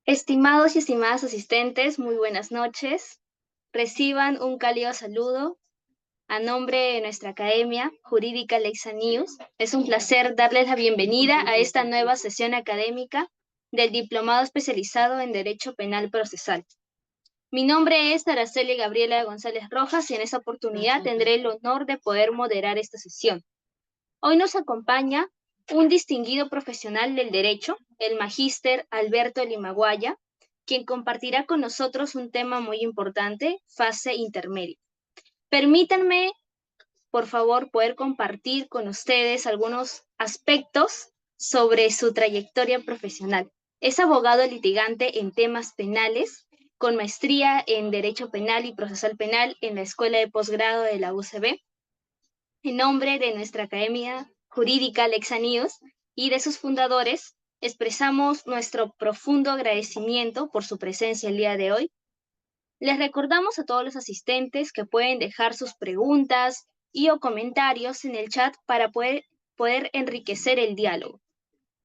Estimados y estimadas asistentes, muy buenas noches. Reciban un cálido saludo a nombre de nuestra Academia Jurídica Lexa News. Es un placer darles la bienvenida a esta nueva sesión académica del Diplomado Especializado en Derecho Penal Procesal. Mi nombre es Araceli Gabriela González Rojas y en esta oportunidad tendré el honor de poder moderar esta sesión. Hoy nos acompaña un distinguido profesional del derecho, el magíster Alberto Limaguaya, quien compartirá con nosotros un tema muy importante, fase intermedia. Permítanme, por favor, poder compartir con ustedes algunos aspectos sobre su trayectoria profesional. Es abogado litigante en temas penales, con maestría en Derecho Penal y Procesal Penal en la Escuela de Posgrado de la UCB. En nombre de nuestra Academia Jurídica Lexa News y de sus fundadores, expresamos nuestro profundo agradecimiento por su presencia el día de hoy. Les recordamos a todos los asistentes que pueden dejar sus preguntas y o comentarios en el chat para poder enriquecer el diálogo.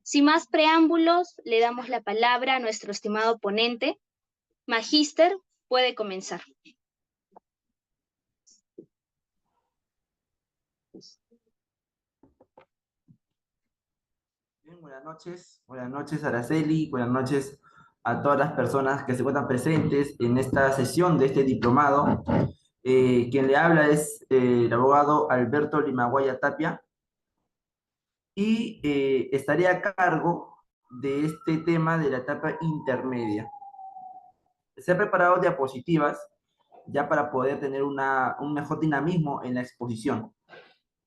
Sin más preámbulos, le damos la palabra a nuestro estimado ponente. Magíster, puede comenzar. Bien, buenas noches Araceli, buenas noches a todas las personas que se encuentran presentes en esta sesión de este diplomado. Quien le habla es el abogado Alberto Limaguaya Tapia y estaré a cargo de este tema de la etapa intermedia. Se ha preparado diapositivas ya para poder tener un mejor dinamismo en la exposición.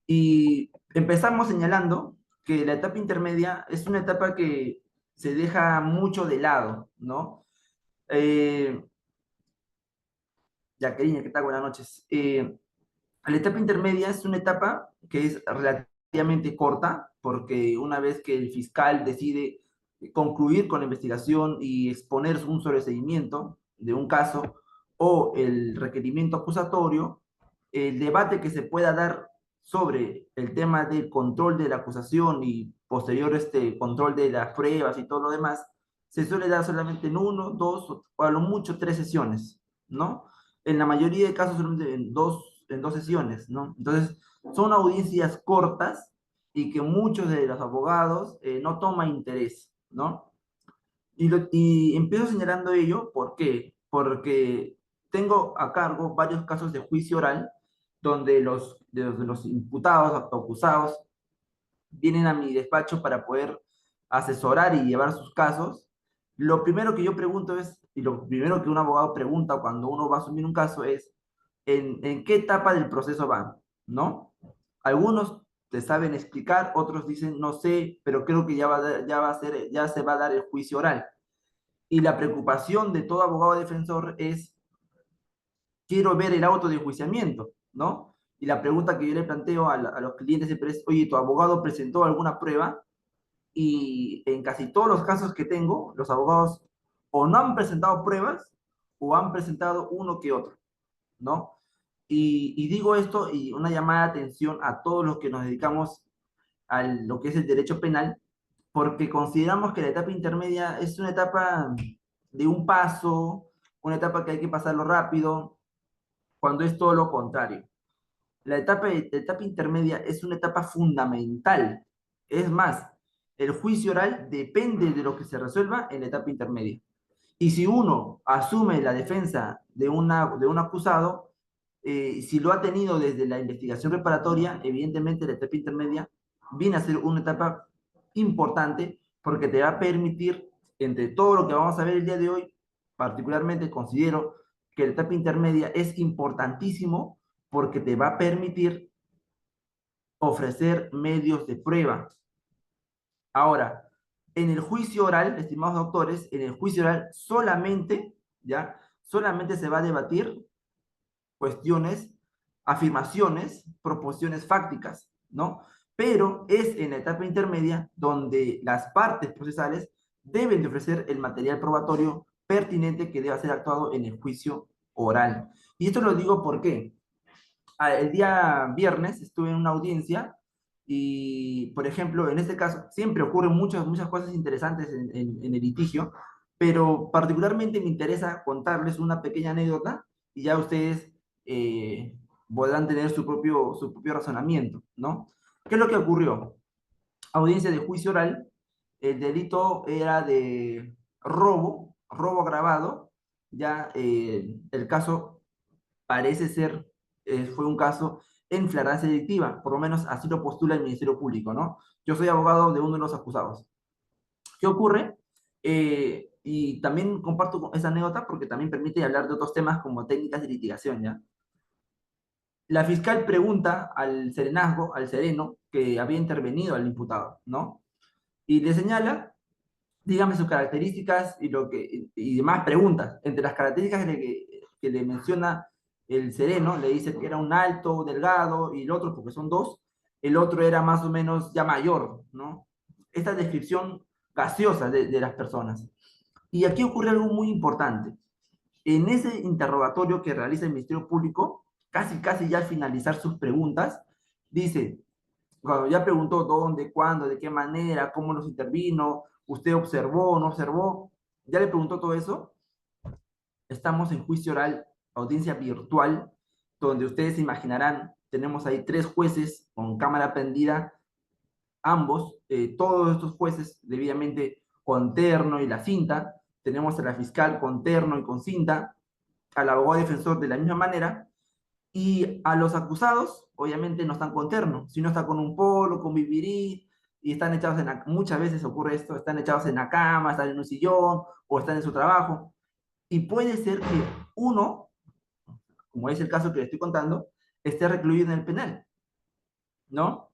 Y empezamos señalando que la etapa intermedia es una etapa que se deja mucho de lado, ¿no? Eh, Jacqueline, ¿qué tal? Buenas noches. La etapa intermedia es una etapa que es relativamente corta, porque una vez que el fiscal decide concluir con la investigación y exponer un sobreseimiento de un caso o el requerimiento acusatorio, el debate que se pueda dar sobre el tema del control de la acusación y posterior control de las pruebas y todo lo demás, se suele dar solamente en uno, dos o a lo mucho tres sesiones, ¿no? En la mayoría de casos solamente en dos sesiones, ¿no? Entonces, son audiencias cortas y que muchos de los abogados no toman interés, ¿no? Y empiezo señalando ello, ¿por qué? Porque tengo a cargo varios casos de juicio oral donde los imputados o acusados vienen a mi despacho para poder asesorar y llevar sus casos. Lo primero que yo pregunto es, y lo primero que un abogado pregunta cuando uno va a asumir un caso es, ¿en qué etapa del proceso van? ¿No? Algunos te saben explicar, otros dicen, no sé, pero creo que ya se va a dar el juicio oral. Y la preocupación de todo abogado defensor es, quiero ver el auto de enjuiciamiento, ¿no? Y la pregunta que yo le planteo a los clientes siempre es, oye, ¿tu abogado presentó alguna prueba? Y en casi todos los casos que tengo, los abogados o no han presentado pruebas o han presentado uno que otro, ¿no? Y digo esto y una llamada de atención a todos los que nos dedicamos a lo que es el derecho penal, porque consideramos que la etapa intermedia es una etapa de un paso, una etapa que hay que pasarlo rápido, cuando es todo lo contrario. La etapa intermedia es una etapa fundamental. Es más, el juicio oral depende de lo que se resuelva en la etapa intermedia. Y si uno asume la defensa de un acusado, si lo ha tenido desde la investigación preparatoria, evidentemente la etapa intermedia viene a ser una etapa importante porque te va a permitir, entre todo lo que vamos a ver el día de hoy, particularmente considero que la etapa intermedia es importantísimo porque te va a permitir ofrecer medios de prueba. Ahora, en el juicio oral, estimados doctores, en el juicio oral solamente, ¿ya? Solamente se va a debatir cuestiones, afirmaciones, proposiciones fácticas, ¿no? Pero es en la etapa intermedia donde las partes procesales deben de ofrecer el material probatorio pertinente que deba ser actuado en el juicio oral. Y esto lo digo porque el día viernes estuve en una audiencia y, por ejemplo, en este caso siempre ocurren muchas cosas interesantes en el litigio, pero particularmente me interesa contarles una pequeña anécdota y ya ustedes eh, podrán tener su propio razonamiento, ¿no? ¿Qué es lo que ocurrió? Audiencia de juicio oral, el delito era de robo agravado, ya el caso parece ser, fue un caso en flagrancia delictiva, por lo menos así lo postula el Ministerio Público, ¿no? Yo soy abogado de uno de los acusados. ¿Qué ocurre? Y también comparto esa anécdota porque también permite hablar de otros temas como técnicas de litigación, ¿ya? La fiscal pregunta al serenazgo, al sereno, que había intervenido al imputado, ¿no? Y le señala, dígame sus características y demás preguntas. Entre las características que le menciona el sereno, le dice que era un alto, delgado, y el otro, porque son dos, el otro era más o menos ya mayor, ¿no? Esta descripción gaseosa de las personas. Y aquí ocurre algo muy importante. En ese interrogatorio que realiza el Ministerio Público, casi ya al finalizar sus preguntas, dice, cuando ya preguntó dónde, cuándo, de qué manera, cómo los intervino, usted observó, no observó, ya le preguntó todo eso, estamos en juicio oral, audiencia virtual, donde ustedes se imaginarán, tenemos ahí 3 jueces con cámara prendida, ambos, todos estos jueces debidamente con terno y la cinta, tenemos a la fiscal con terno y con cinta, al abogado defensor de la misma manera, y a los acusados, obviamente no están con terno, sino están con un polo, con vivirí, y están echados muchas veces ocurre esto, están echados en la cama, están en un sillón, o están en su trabajo, y puede ser que uno, como es el caso que le estoy contando, esté recluido en el penal, ¿no?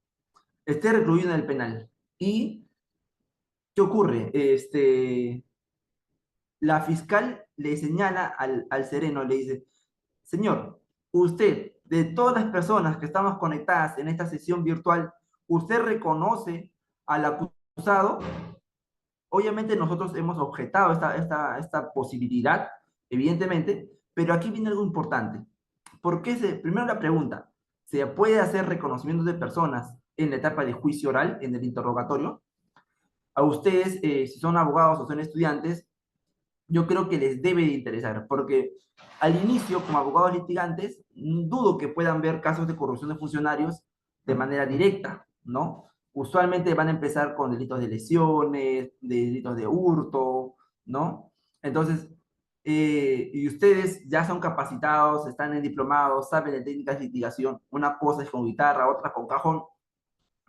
Esté recluido en el penal. ¿Y qué ocurre? La fiscal le señala al sereno, le dice, señor, usted, de todas las personas que estamos conectadas en esta sesión virtual, ¿usted reconoce al acusado? Obviamente nosotros hemos objetado esta posibilidad, evidentemente, pero aquí viene algo importante. Primero la pregunta, ¿se puede hacer reconocimiento de personas en la etapa de juicio oral, en el interrogatorio? A ustedes, si son abogados o son estudiantes, yo creo que les debe de interesar, porque al inicio, como abogados litigantes, dudo que puedan ver casos de corrupción de funcionarios de manera directa, ¿no? Usualmente van a empezar con delitos de lesiones, de delitos de hurto, ¿no? Entonces, y ustedes ya son capacitados, están en diplomados, saben de técnicas de litigación, una cosa es con guitarra, otra con cajón,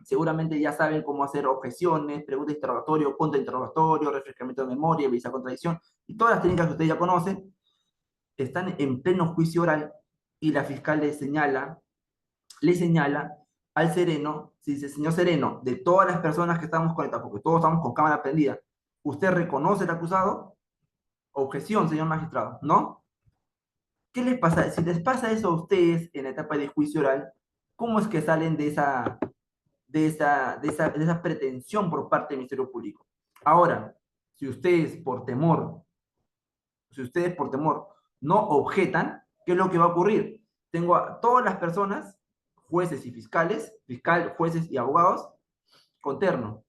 seguramente ya saben cómo hacer objeciones, preguntas de interrogatorio, contrainterrogatorio, refrescamiento de memoria, visa contradicción, y todas las técnicas que ustedes ya conocen, están en pleno juicio oral y la fiscal le señala al sereno, si dice, señor sereno, de todas las personas que estamos conectadas, porque todos estamos con cámara prendida, ¿usted reconoce al acusado? Objeción, señor magistrado, ¿no? ¿Qué les pasa? Si les pasa eso a ustedes en la etapa de juicio oral, ¿cómo es que salen de esa pretensión por parte del Ministerio Público? Ahora, si ustedes por temor, si ustedes por temor no objetan, ¿qué es lo que va a ocurrir? Tengo a todas las personas, jueces y fiscales, jueces y abogados, con terno.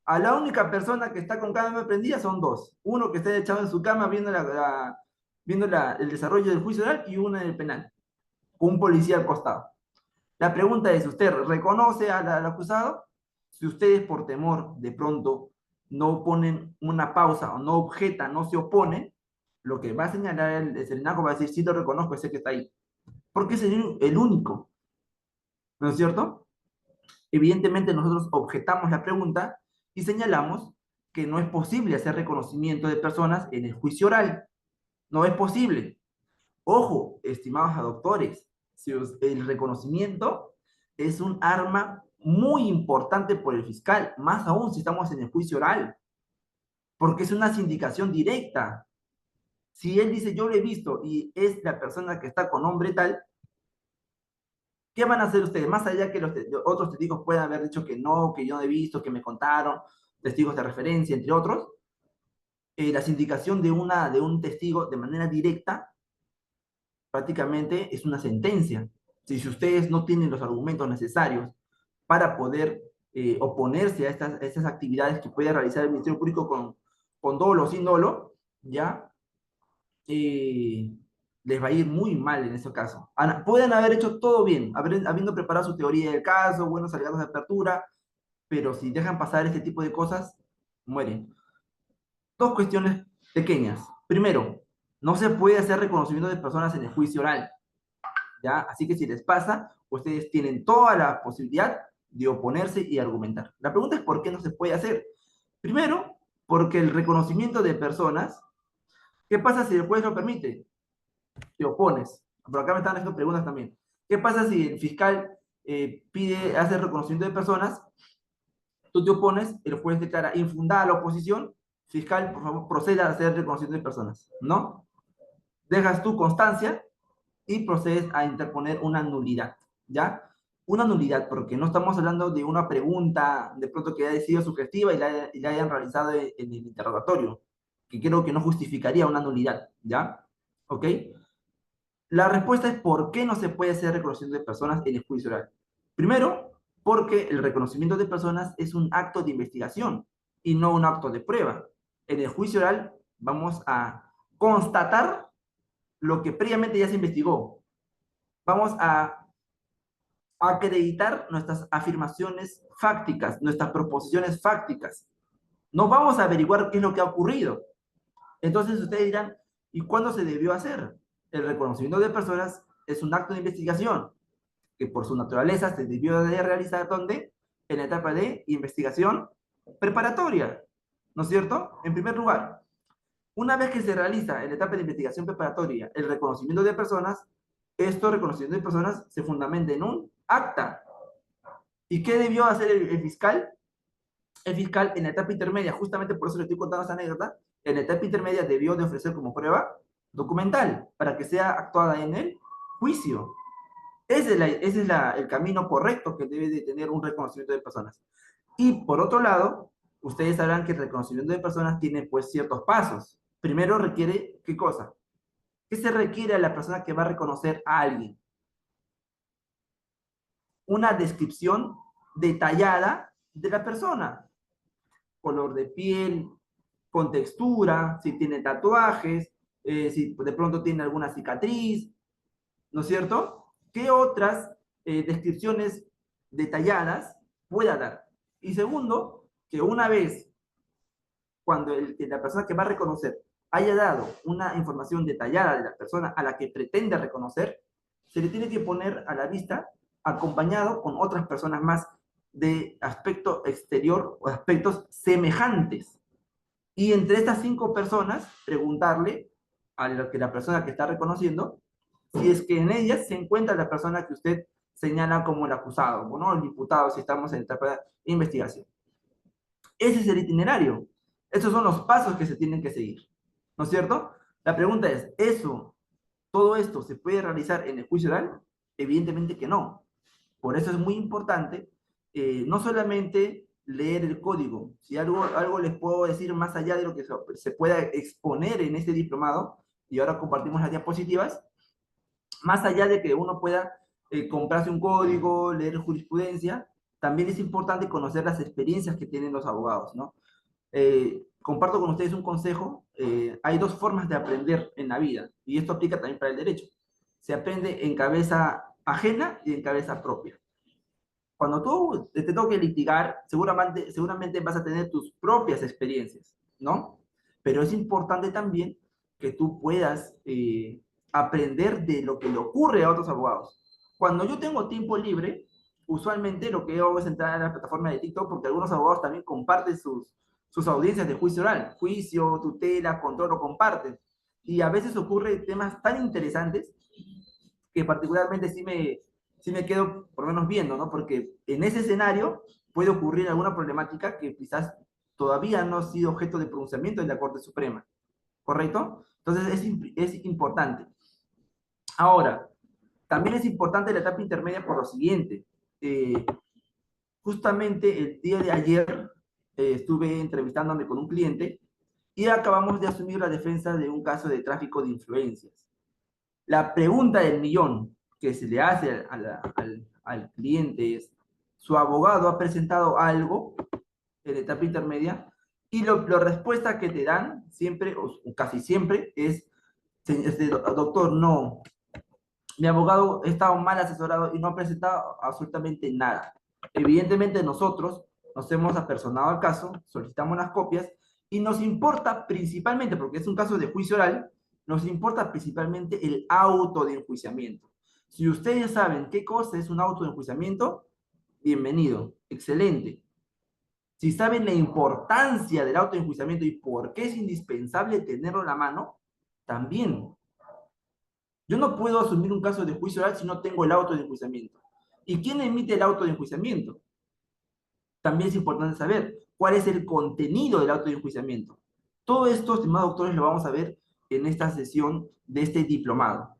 A la única persona que está con cámara prendida son dos. Uno que está echado en su cama viendo, el desarrollo del juicio oral y uno en el penal, con un policía al costado. La pregunta es, ¿usted reconoce al acusado? Si ustedes por temor de pronto no ponen una pausa o no objetan, no se oponen, lo que va a señalar el serenaco va a decir, sí lo reconozco, ese que está ahí. Porque es el único, ¿no es cierto? Evidentemente nosotros objetamos la pregunta y señalamos que no es posible hacer reconocimiento de personas en el juicio oral. No es posible. Ojo, estimados doctores, si el reconocimiento es un arma muy importante por el fiscal, más aún si estamos en el juicio oral, porque es una sindicación directa. Si él dice yo lo he visto y es la persona que está con nombre tal, ¿qué van a hacer ustedes? Más allá que los otros testigos puedan haber dicho que no, que yo no he visto, que me contaron, testigos de referencia, entre otros, la sindicación de un testigo de manera directa prácticamente es una sentencia. Si ustedes no tienen los argumentos necesarios para poder oponerse a estas actividades que puede realizar el Ministerio Público con dolo o sin dolo, ¿ya? Les va a ir muy mal en ese caso. Pueden haber hecho todo bien, habiendo preparado su teoría del caso, buenos alegatos de apertura, pero si dejan pasar este tipo de cosas, mueren. Dos cuestiones pequeñas. Primero, no se puede hacer reconocimiento de personas en el juicio oral, ¿ya? Así que si les pasa, ustedes tienen toda la posibilidad de oponerse y argumentar. La pregunta es por qué no se puede hacer. Primero, porque el reconocimiento de personas, ¿qué pasa si el juez lo permite? Te opones. Por acá me están haciendo preguntas también. ¿Qué pasa si el fiscal hace reconocimiento de personas? Tú te opones, el juez declara infundada la oposición, fiscal, por favor, proceda a hacer reconocimiento de personas. ¿No? Dejas tu constancia y procedes a interponer una nulidad. ¿Ya? Una nulidad, porque no estamos hablando de una pregunta de pronto que haya sido sugestiva y la hayan realizado en el interrogatorio, que creo que no justificaría una nulidad. ¿Ya? ¿Ok? La respuesta es por qué no se puede hacer reconocimiento de personas en el juicio oral. Primero, porque el reconocimiento de personas es un acto de investigación y no un acto de prueba. En el juicio oral vamos a constatar lo que previamente ya se investigó. Vamos a acreditar nuestras afirmaciones fácticas, nuestras proposiciones fácticas. No vamos a averiguar qué es lo que ha ocurrido. Entonces ustedes dirán, ¿y cuándo se debió hacer? El reconocimiento de personas es un acto de investigación que por su naturaleza se debió de realizar, ¿dónde? En la etapa de investigación preparatoria, ¿no es cierto? En primer lugar, una vez que se realiza en la etapa de investigación preparatoria el reconocimiento de personas, este reconocimiento de personas se fundamenta en un acta. ¿Y qué debió hacer el fiscal? El fiscal en la etapa intermedia, justamente por eso le estoy contando esta anécdota, en la etapa intermedia debió de ofrecer como prueba documental para que sea actuada en el juicio. Ese es el camino correcto que debe de tener un reconocimiento de personas. Y por otro lado, ustedes sabrán que el reconocimiento de personas tiene pues ciertos pasos. Primero requiere, ¿qué cosa? ¿Qué se requiere a la persona que va a reconocer a alguien? Una descripción detallada de la persona. Color de piel, con textura, si tiene tatuajes, si de pronto tiene alguna cicatriz, ¿no es cierto? ¿Qué otras descripciones detalladas pueda dar? Y segundo, que una vez cuando la persona que va a reconocer haya dado una información detallada de la persona a la que pretende reconocer, se le tiene que poner a la vista acompañado con otras personas más de aspecto exterior o aspectos semejantes. Y entre estas 5 personas, preguntarle a la persona que está reconociendo si es que en ellas se encuentra la persona que usted señala como el acusado, ¿no? El diputado, si estamos en etapa de investigación. Ese es el itinerario. Esos son los pasos que se tienen que seguir, ¿no es cierto? La pregunta es, todo esto se puede realizar en el juicio oral? Evidentemente que no. Por eso es muy importante no solamente leer el código, si algo les puedo decir más allá de lo que se pueda exponer en este diplomado, y ahora compartimos las diapositivas, más allá de que uno pueda comprarse un código, leer jurisprudencia, también es importante conocer las experiencias que tienen los abogados, ¿no? Comparto con ustedes un consejo. Hay dos formas de aprender en la vida, y esto aplica también para el derecho. Se aprende en cabeza ajena y en cabeza propia. Cuando tú te toque litigar, seguramente vas a tener tus propias experiencias, ¿no? Pero es importante también que tú puedas aprender de lo que le ocurre a otros abogados. Cuando yo tengo tiempo libre, usualmente lo que hago es entrar a la plataforma de TikTok, porque algunos abogados también comparten sus audiencias de juicio oral, juicio, tutela, control, lo comparten. Y a veces ocurre temas tan interesantes que particularmente sí me quedo por lo menos viendo, ¿no? Porque en ese escenario puede ocurrir alguna problemática que quizás todavía no ha sido objeto de pronunciamiento en la Corte Suprema, ¿correcto? Entonces es importante. Ahora, también es importante la etapa intermedia por lo siguiente. Justamente el día de ayer estuve entrevistándome con un cliente y acabamos de asumir la defensa de un caso de tráfico de influencias. La pregunta del millón que se le hace al cliente es, ¿su abogado ha presentado algo en la etapa intermedia Y la respuesta que te dan siempre, o casi siempre, es, doctor, no, mi abogado ha estado mal asesorado y no ha presentado absolutamente nada. Evidentemente nosotros nos hemos apersonado al caso, solicitamos las copias y nos importa principalmente, porque es un caso de juicio oral, nos importa principalmente el auto de enjuiciamiento. Si ustedes saben qué cosa es un auto de enjuiciamiento, bienvenido, excelente. Si saben la importancia del auto de enjuiciamiento y por qué es indispensable tenerlo en la mano, también. Yo no puedo asumir un caso de juicio oral si no tengo el auto de enjuiciamiento. ¿Y quién emite el auto de enjuiciamiento? También es importante saber cuál es el contenido del auto de enjuiciamiento. Todo esto, estimados doctores, lo vamos a ver en esta sesión de este diplomado.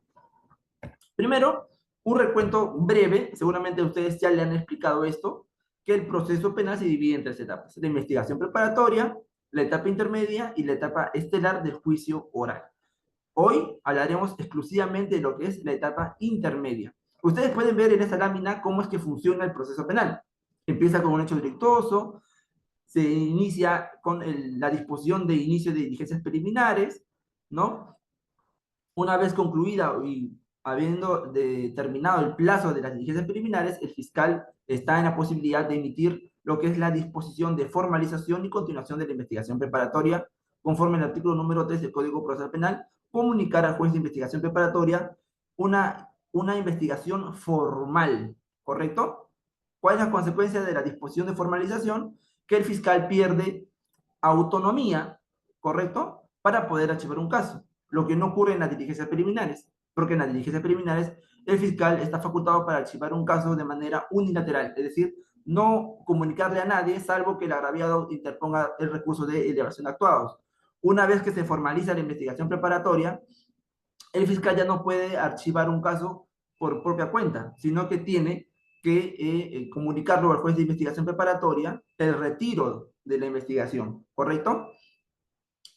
Primero, un recuento breve, seguramente ustedes ya le han explicado esto, que el proceso penal se divide en tres etapas: la investigación preparatoria, la etapa intermedia y la etapa estelar del juicio oral. Hoy hablaremos exclusivamente de lo que es la etapa intermedia. Ustedes pueden ver en esta lámina cómo es que funciona el proceso penal. Empieza con un hecho delictuoso, se inicia con la disposición de inicio de diligencias preliminares, ¿no? Una vez concluida y habiendo determinado el plazo de las diligencias preliminares, el fiscal está en la posibilidad de emitir lo que es la disposición de formalización y continuación de la investigación preparatoria, conforme al artículo número 3 del Código Procesal Penal, comunicar al juez de investigación preparatoria una investigación formal, ¿correcto? ¿Cuál es la consecuencia de la disposición de formalización? Que el fiscal pierde autonomía, ¿correcto? Para poder archivar un caso, lo que no ocurre en las diligencias preliminares, porque en las diligencias preliminares el fiscal está facultado para archivar un caso de manera unilateral, es decir, no comunicarle a nadie, salvo que el agraviado interponga el recurso de elevación de actuados. Una vez que se formaliza la investigación preparatoria, el fiscal ya no puede archivar un caso por propia cuenta, sino que tiene que comunicarlo al juez de investigación preparatoria el retiro de la investigación, ¿correcto?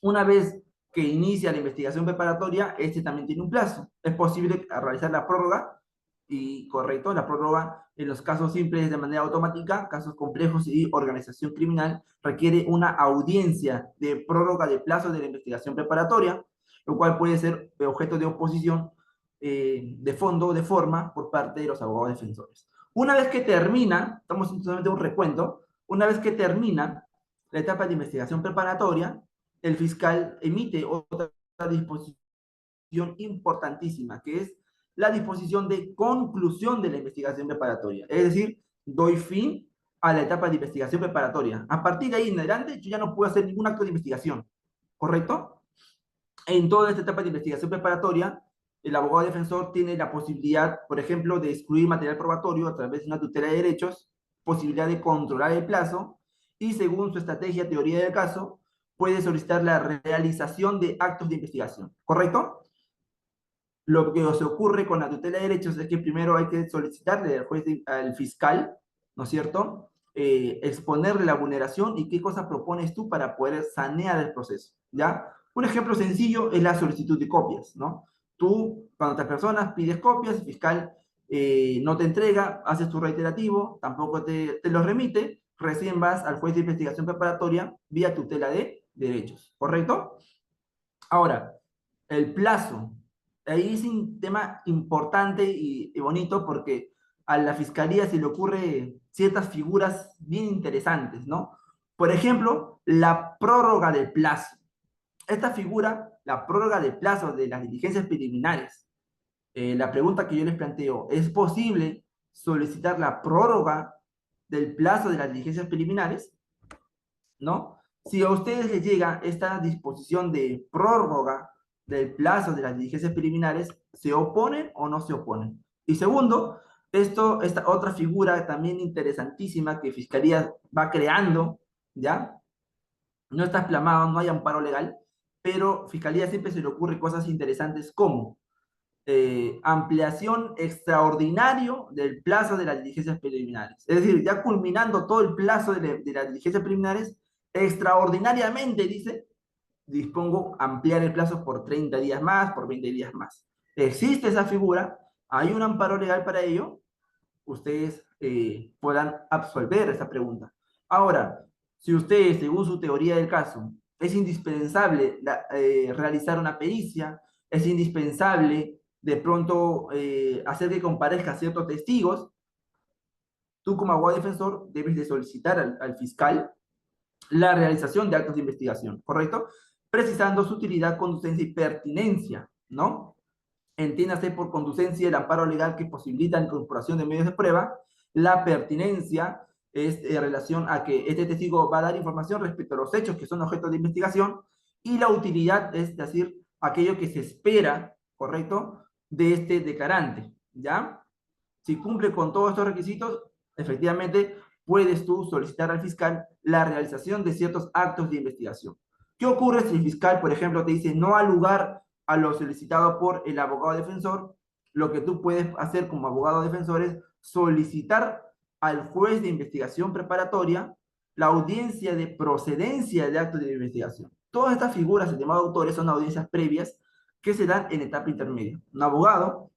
Una vez que inicia la investigación preparatoria, este también tiene un plazo. Es posible realizar la prórroga, y correcto, la prórroga en los casos simples de manera automática, casos complejos y organización criminal, requiere una audiencia de prórroga de plazo de la investigación preparatoria, lo cual puede ser objeto de oposición de fondo o de forma por parte de los abogados defensores. Una vez que termina, estamos simplemente un recuento, una vez que termina la etapa de investigación preparatoria, el fiscal emite otra disposición importantísima, que es la disposición de conclusión de la investigación preparatoria. Es decir, doy fin a la etapa de investigación preparatoria. A partir de ahí en adelante, yo ya no puedo hacer ningún acto de investigación, ¿correcto? En toda esta etapa de investigación preparatoria, el abogado defensor tiene la posibilidad, por ejemplo, de excluir material probatorio a través de una tutela de derechos, posibilidad de controlar el plazo y, según su estrategia, teoría del caso, puede solicitar la realización de actos de investigación, ¿correcto? Lo que se ocurre con la tutela de derechos es que primero hay que solicitarle al juez, al fiscal, ¿no es cierto? Exponerle la vulneración y qué cosa propones tú para poder sanear el proceso, ¿ya? Un ejemplo sencillo es la solicitud de copias, ¿no? Tú, cuando te personas, pides copias, el fiscal no te entrega, haces tu reiterativo, tampoco te lo remite, recién vas al juez de investigación preparatoria vía tutela de derechos, ¿correcto? Ahora, el plazo. Ahí es un tema importante y bonito porque a la fiscalía se le ocurre ciertas figuras bien interesantes, ¿no? Por ejemplo, la prórroga del plazo. Esta figura, la prórroga del plazo de las diligencias preliminares. La pregunta que yo les planteo, ¿es posible solicitar la prórroga del plazo de las diligencias preliminares? ¿No? Si a ustedes les llega esta disposición de prórroga del plazo de las diligencias preliminares, ¿se oponen o no se oponen? Y segundo, esta otra figura también interesantísima que Fiscalía va creando, ¿ya? No está plasmado, no hay amparo legal, pero Fiscalía siempre se le ocurre cosas interesantes como ampliación extraordinario del plazo de las diligencias preliminares. Es decir, ya culminando todo el plazo de las diligencias preliminares, extraordinariamente, dice, dispongo ampliar el plazo por 30 días más, por 20 días más. Existe esa figura, hay un amparo legal para ello, ustedes puedan absolver esa pregunta. Ahora, Si usted, según su teoría del caso, es indispensable realizar una pericia, es indispensable de pronto hacer que comparezca ciertos testigos, tú como abogado defensor debes de solicitar al fiscal la realización de actos de investigación, ¿correcto? Precisando su utilidad, conducencia y pertinencia, ¿no? Entiéndase por conducencia el amparo legal que posibilita la incorporación de medios de prueba. La pertinencia es en relación a que este testigo va a dar información respecto a los hechos que son objeto de investigación, y la utilidad es decir, aquello que se espera, ¿correcto?, de este declarante, ¿ya? Si cumple con todos estos requisitos, efectivamente puedes tú solicitar al fiscal la realización de ciertos actos de investigación. ¿Qué ocurre si el fiscal, por ejemplo, te dice no al lugar a lo solicitado por el abogado defensor? Lo que tú puedes hacer como abogado defensor es solicitar al juez de investigación preparatoria la audiencia de procedencia de actos de investigación. Todas estas figuras, el llamado autores, son audiencias previas que se dan en etapa intermedia. Un abogado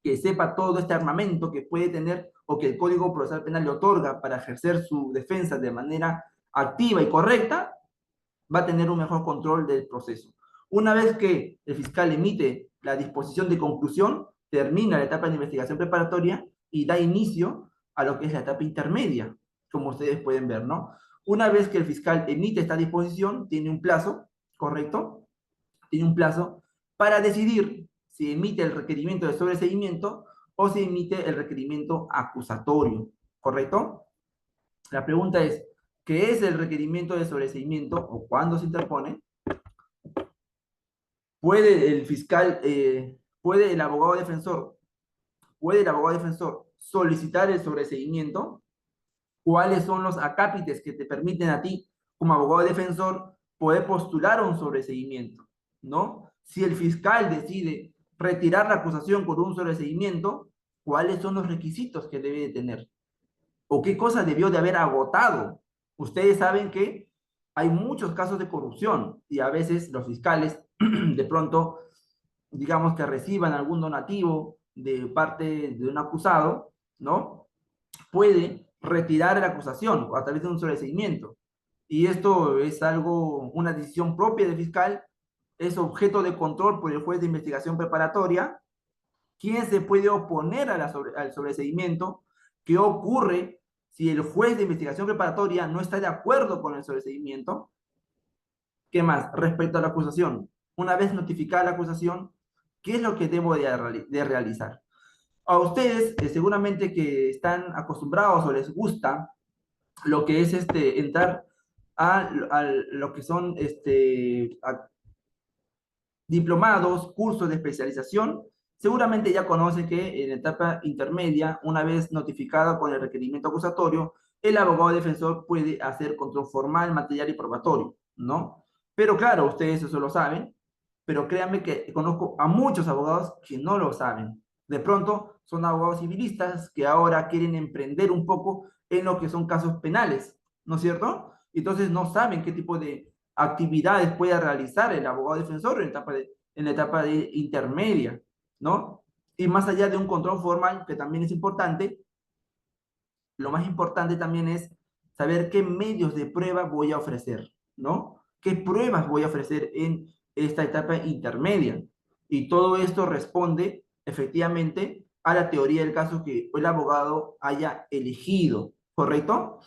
que sepa todo este armamento que puede tener o que el Código Procesal Penal le otorga para ejercer su defensa de manera activa y correcta, va a tener un mejor control del proceso. Una vez que el fiscal emite la disposición de conclusión, termina la etapa de investigación preparatoria y da inicio a lo que es la etapa intermedia, como ustedes pueden ver, ¿no? Una vez que el fiscal emite esta disposición, tiene un plazo, ¿correcto? Tiene un plazo para decidir si emite el requerimiento de sobreseimiento o si emite el requerimiento acusatorio, ¿correcto? La pregunta es, ¿qué es el requerimiento de sobreseimiento o cuándo se interpone? ¿Puede el fiscal, puede el abogado defensor, puede el abogado defensor solicitar el sobreseimiento? ¿Cuáles son los acápites que te permiten a ti, como abogado defensor, poder postular un sobreseimiento? ¿No? Si el fiscal decide retirar la acusación por un sobreseimiento, ¿cuáles son los requisitos que debe de tener? ¿O qué cosa debió de haber agotado? Ustedes saben que hay muchos casos de corrupción y a veces los fiscales de pronto, digamos que reciban algún donativo de parte de un acusado, ¿no? Puede retirar la acusación a través de un sobreseimiento. Y esto es algo, una decisión propia del fiscal, es objeto de control por el juez de investigación preparatoria. ¿Quién se puede oponer a al sobreseimiento? ¿Qué ocurre si el juez de investigación preparatoria no está de acuerdo con el sobreseimiento? ¿Qué más? Respecto a la acusación. Una vez notificada la acusación, ¿qué es lo que debo de realizar? A ustedes, seguramente que están acostumbrados o les gusta lo que es entrar a lo que son diplomados, cursos de especialización. Seguramente ya conocen que en etapa intermedia, una vez notificada con el requerimiento acusatorio, el abogado defensor puede hacer control formal, material y probatorio, ¿no? Pero claro, ustedes eso lo saben, pero créanme que conozco a muchos abogados que no lo saben. De pronto son abogados civilistas que ahora quieren emprender un poco en lo que son casos penales, ¿no es cierto? Entonces no saben qué tipo de actividades puede realizar el abogado defensor en la etapa de intermedia, ¿no? Y más allá de un control formal, que también es importante, lo más importante también es saber qué medios de prueba voy a ofrecer, ¿no? ¿Qué pruebas voy a ofrecer en esta etapa intermedia? Y todo esto responde efectivamente a la teoría del caso que el abogado haya elegido, ¿correcto?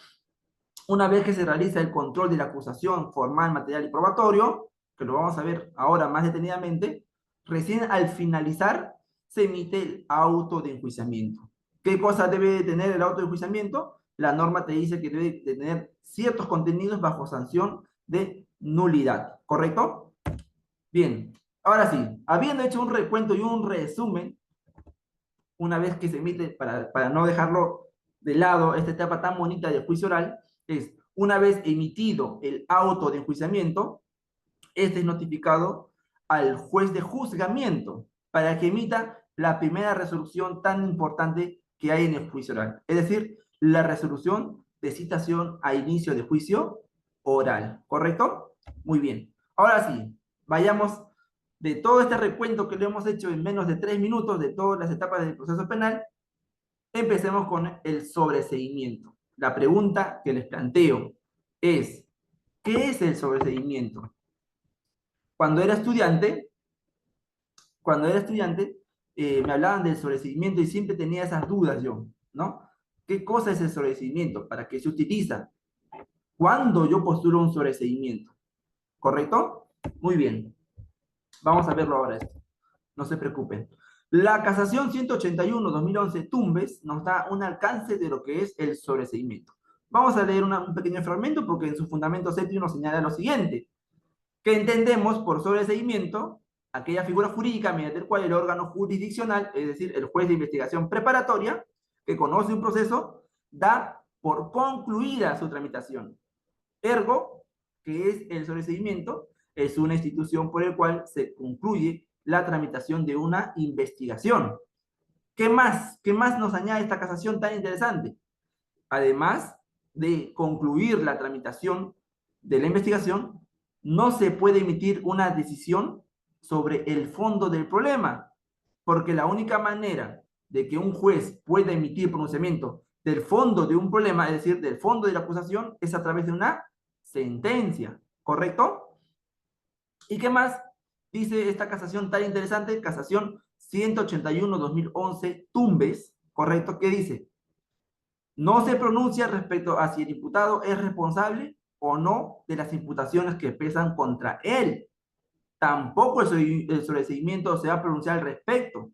Una vez que se realiza el control de la acusación formal, material y probatorio, que lo vamos a ver ahora más detenidamente, recién al finalizar se emite el auto de enjuiciamiento. ¿Qué cosa debe tener el auto de enjuiciamiento? La norma te dice que debe de tener ciertos contenidos bajo sanción de nulidad, ¿correcto? Bien, ahora sí, habiendo hecho un recuento y un resumen, una vez que se emite, para no dejarlo de lado, esta etapa tan bonita del juicio oral, es una vez emitido el auto de enjuiciamiento, este es notificado al juez de juzgamiento para que emita la primera resolución tan importante que hay en el juicio oral, es decir, la resolución de citación a inicio de juicio oral, ¿correcto? Muy bien. Ahora sí, vayamos de todo este recuento que lo hemos hecho en menos de 3 minutos de todas las etapas del proceso penal. Empecemos con el sobreseimiento. La pregunta que les planteo: es, ¿qué es el sobreseimiento? Cuando era estudiante, cuando era estudiante, me hablaban del sobreseimiento y siempre tenía esas dudas yo, ¿no? ¿Qué cosa es el sobreseimiento? ¿Para qué se utiliza? ¿Cuándo yo postulo un sobreseimiento? ¿Correcto? Muy bien. Vamos a verlo ahora esto. No se preocupen. La casación 181-2011 Tumbes nos da un alcance de lo que es el sobreseimiento. Vamos a leer un pequeño fragmento porque en su fundamento séptimo nos señala lo siguiente, que entendemos por sobreseimiento aquella figura jurídica mediante el cual el órgano jurisdiccional, es decir, el juez de investigación preparatoria, que conoce un proceso, da por concluida su tramitación. Ergo, que es el sobreseimiento, es una institución por el cual se concluye la tramitación de una investigación. ¿Qué más? ¿Qué más nos añade esta casación tan interesante? Además de concluir la tramitación de la investigación, no se puede emitir una decisión sobre el fondo del problema, porque la única manera de que un juez pueda emitir pronunciamiento del fondo de un problema, es decir, del fondo de la acusación, es a través de una sentencia, ¿correcto? ¿Y qué más dice esta casación tan interesante? Casación 181-2011 Tumbes, ¿correcto? ¿Qué dice? No se pronuncia respecto a si el imputado es responsable o no de las imputaciones que pesan contra él. Tampoco el sobreseimiento se va a pronunciar al respecto,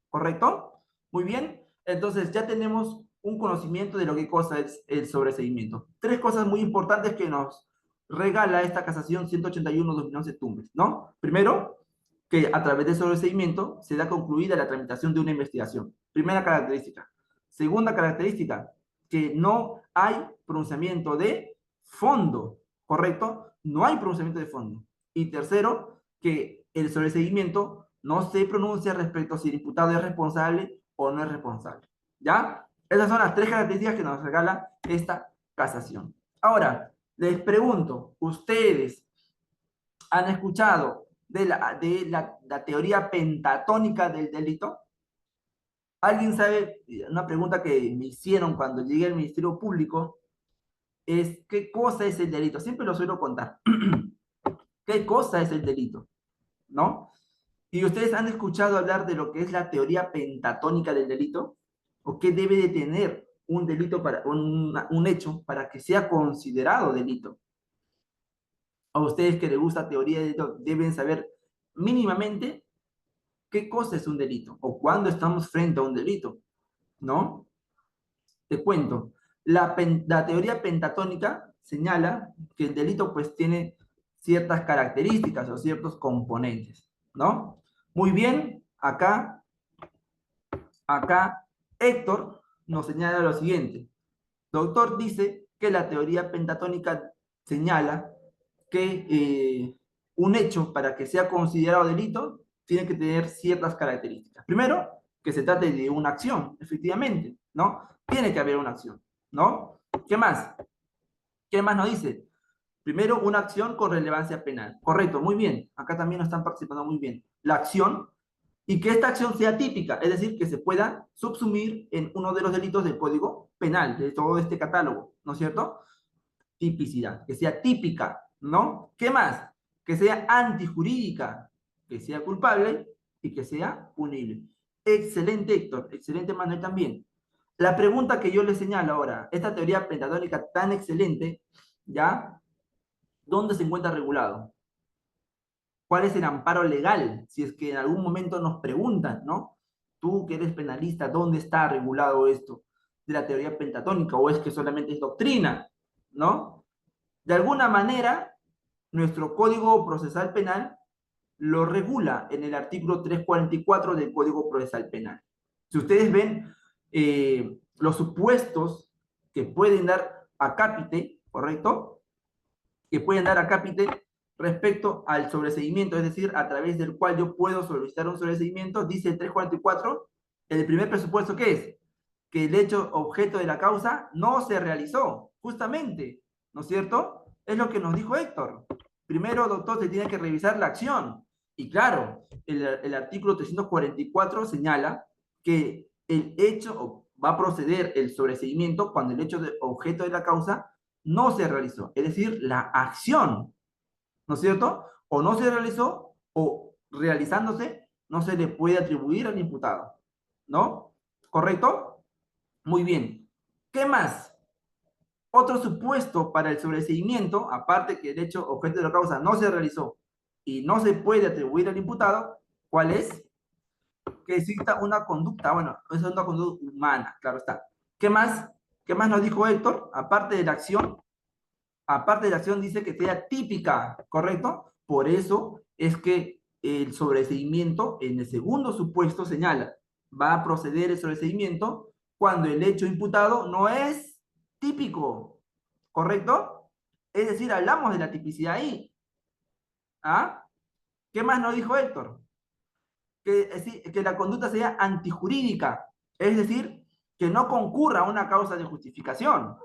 ¿correcto? Muy bien, entonces ya tenemos un conocimiento de lo que cosa es el sobreseimiento. Tres cosas muy importantes que nos regala esta casación 181-2011 Tumbes, ¿no? Primero, que a través del sobreseimiento se da concluida la tramitación de una investigación. Primera característica. Segunda característica, que no hay pronunciamiento de fondo, ¿correcto? No hay pronunciamiento de fondo. Y tercero, que el sobreseimiento no se pronuncia respecto a si el imputado es responsable o no es responsable. ¿Ya? Esas son las tres características que nos regala esta casación. Ahora, les pregunto, ¿ustedes han escuchado de la teoría pentatónica del delito? ¿Alguien sabe? Una pregunta que me hicieron cuando llegué al Ministerio Público es, ¿qué cosa es el delito? Siempre lo suelo contar. ¿Qué cosa es el delito? ¿No? ¿Y ustedes han escuchado hablar de lo que es la teoría pentatónica del delito? ¿O qué debe de tener un delito para un hecho para que sea considerado delito? A ustedes que les gusta teoría de delito deben saber mínimamente qué cosa es un delito o cuándo estamos frente a un delito, ¿no? Te cuento. La teoría pentatónica señala que el delito pues tiene ciertas características o ciertos componentes, ¿no? Muy bien, acá Héctor nos señala lo siguiente. Doctor dice que la teoría pentatónica señala que un hecho para que sea considerado delito tiene que tener ciertas características. Primero, que se trate de una acción, efectivamente, ¿no? Tiene que haber una acción, ¿no? ¿Qué más? ¿Qué más nos dice? Primero, una acción con relevancia penal. Correcto, muy bien. Acá también nos están participando muy bien. La acción y que esta acción sea típica, es decir, que se pueda subsumir en uno de los delitos del Código Penal, de todo este catálogo, ¿no es cierto? Tipicidad, que sea típica, ¿no? ¿Qué más? Que sea antijurídica, que sea culpable y que sea punible. Excelente, Héctor, excelente, Manuel, también. La pregunta que yo le señalo ahora, esta teoría pentatónica tan excelente, ¿ya? ¿Dónde se encuentra regulado? ¿Cuál es el amparo legal? Si es que en algún momento nos preguntan, ¿no? Tú que eres penalista, ¿dónde está regulado esto de la teoría pentatónica? ¿O es que solamente es doctrina? ¿No? De alguna manera, nuestro Código Procesal Penal lo regula en el artículo 344 del Código Procesal Penal. Si ustedes ven los supuestos que pueden dar acápite, ¿correcto? Que pueden dar acápite respecto al sobreseimiento, es decir, a través del cual yo puedo solicitar un sobreseimiento, dice el 344, el primer presupuesto que es que el hecho objeto de la causa no se realizó, justamente, ¿no es cierto? Es lo que nos dijo Héctor. Primero, doctor, se tiene que revisar la acción. Y claro, el artículo 344 señala que el hecho va a proceder el sobreseimiento cuando el hecho de objeto de la causa no se realizó, es decir, la acción, ¿no es cierto? O no se realizó o realizándose no se le puede atribuir al imputado, ¿no? ¿Correcto? Muy bien. ¿Qué más? Otro supuesto para el sobreseimiento, aparte que el hecho objeto de la causa no se realizó y no se puede atribuir al imputado, ¿cuál es? Que exista una conducta, bueno, es una conducta humana, claro está. ¿Qué más? ¿Qué más nos dijo Héctor? Aparte de la acción dice que sea típica, ¿correcto? Por eso es que el sobreseimiento en el segundo supuesto señala, va a proceder el sobreseimiento cuando el hecho imputado no es típico, ¿correcto? Es decir, hablamos de la tipicidad ahí. ¿Ah? ¿Qué más nos dijo Héctor? Que la conducta sea antijurídica, es decir, que no concurra a una causa de justificación,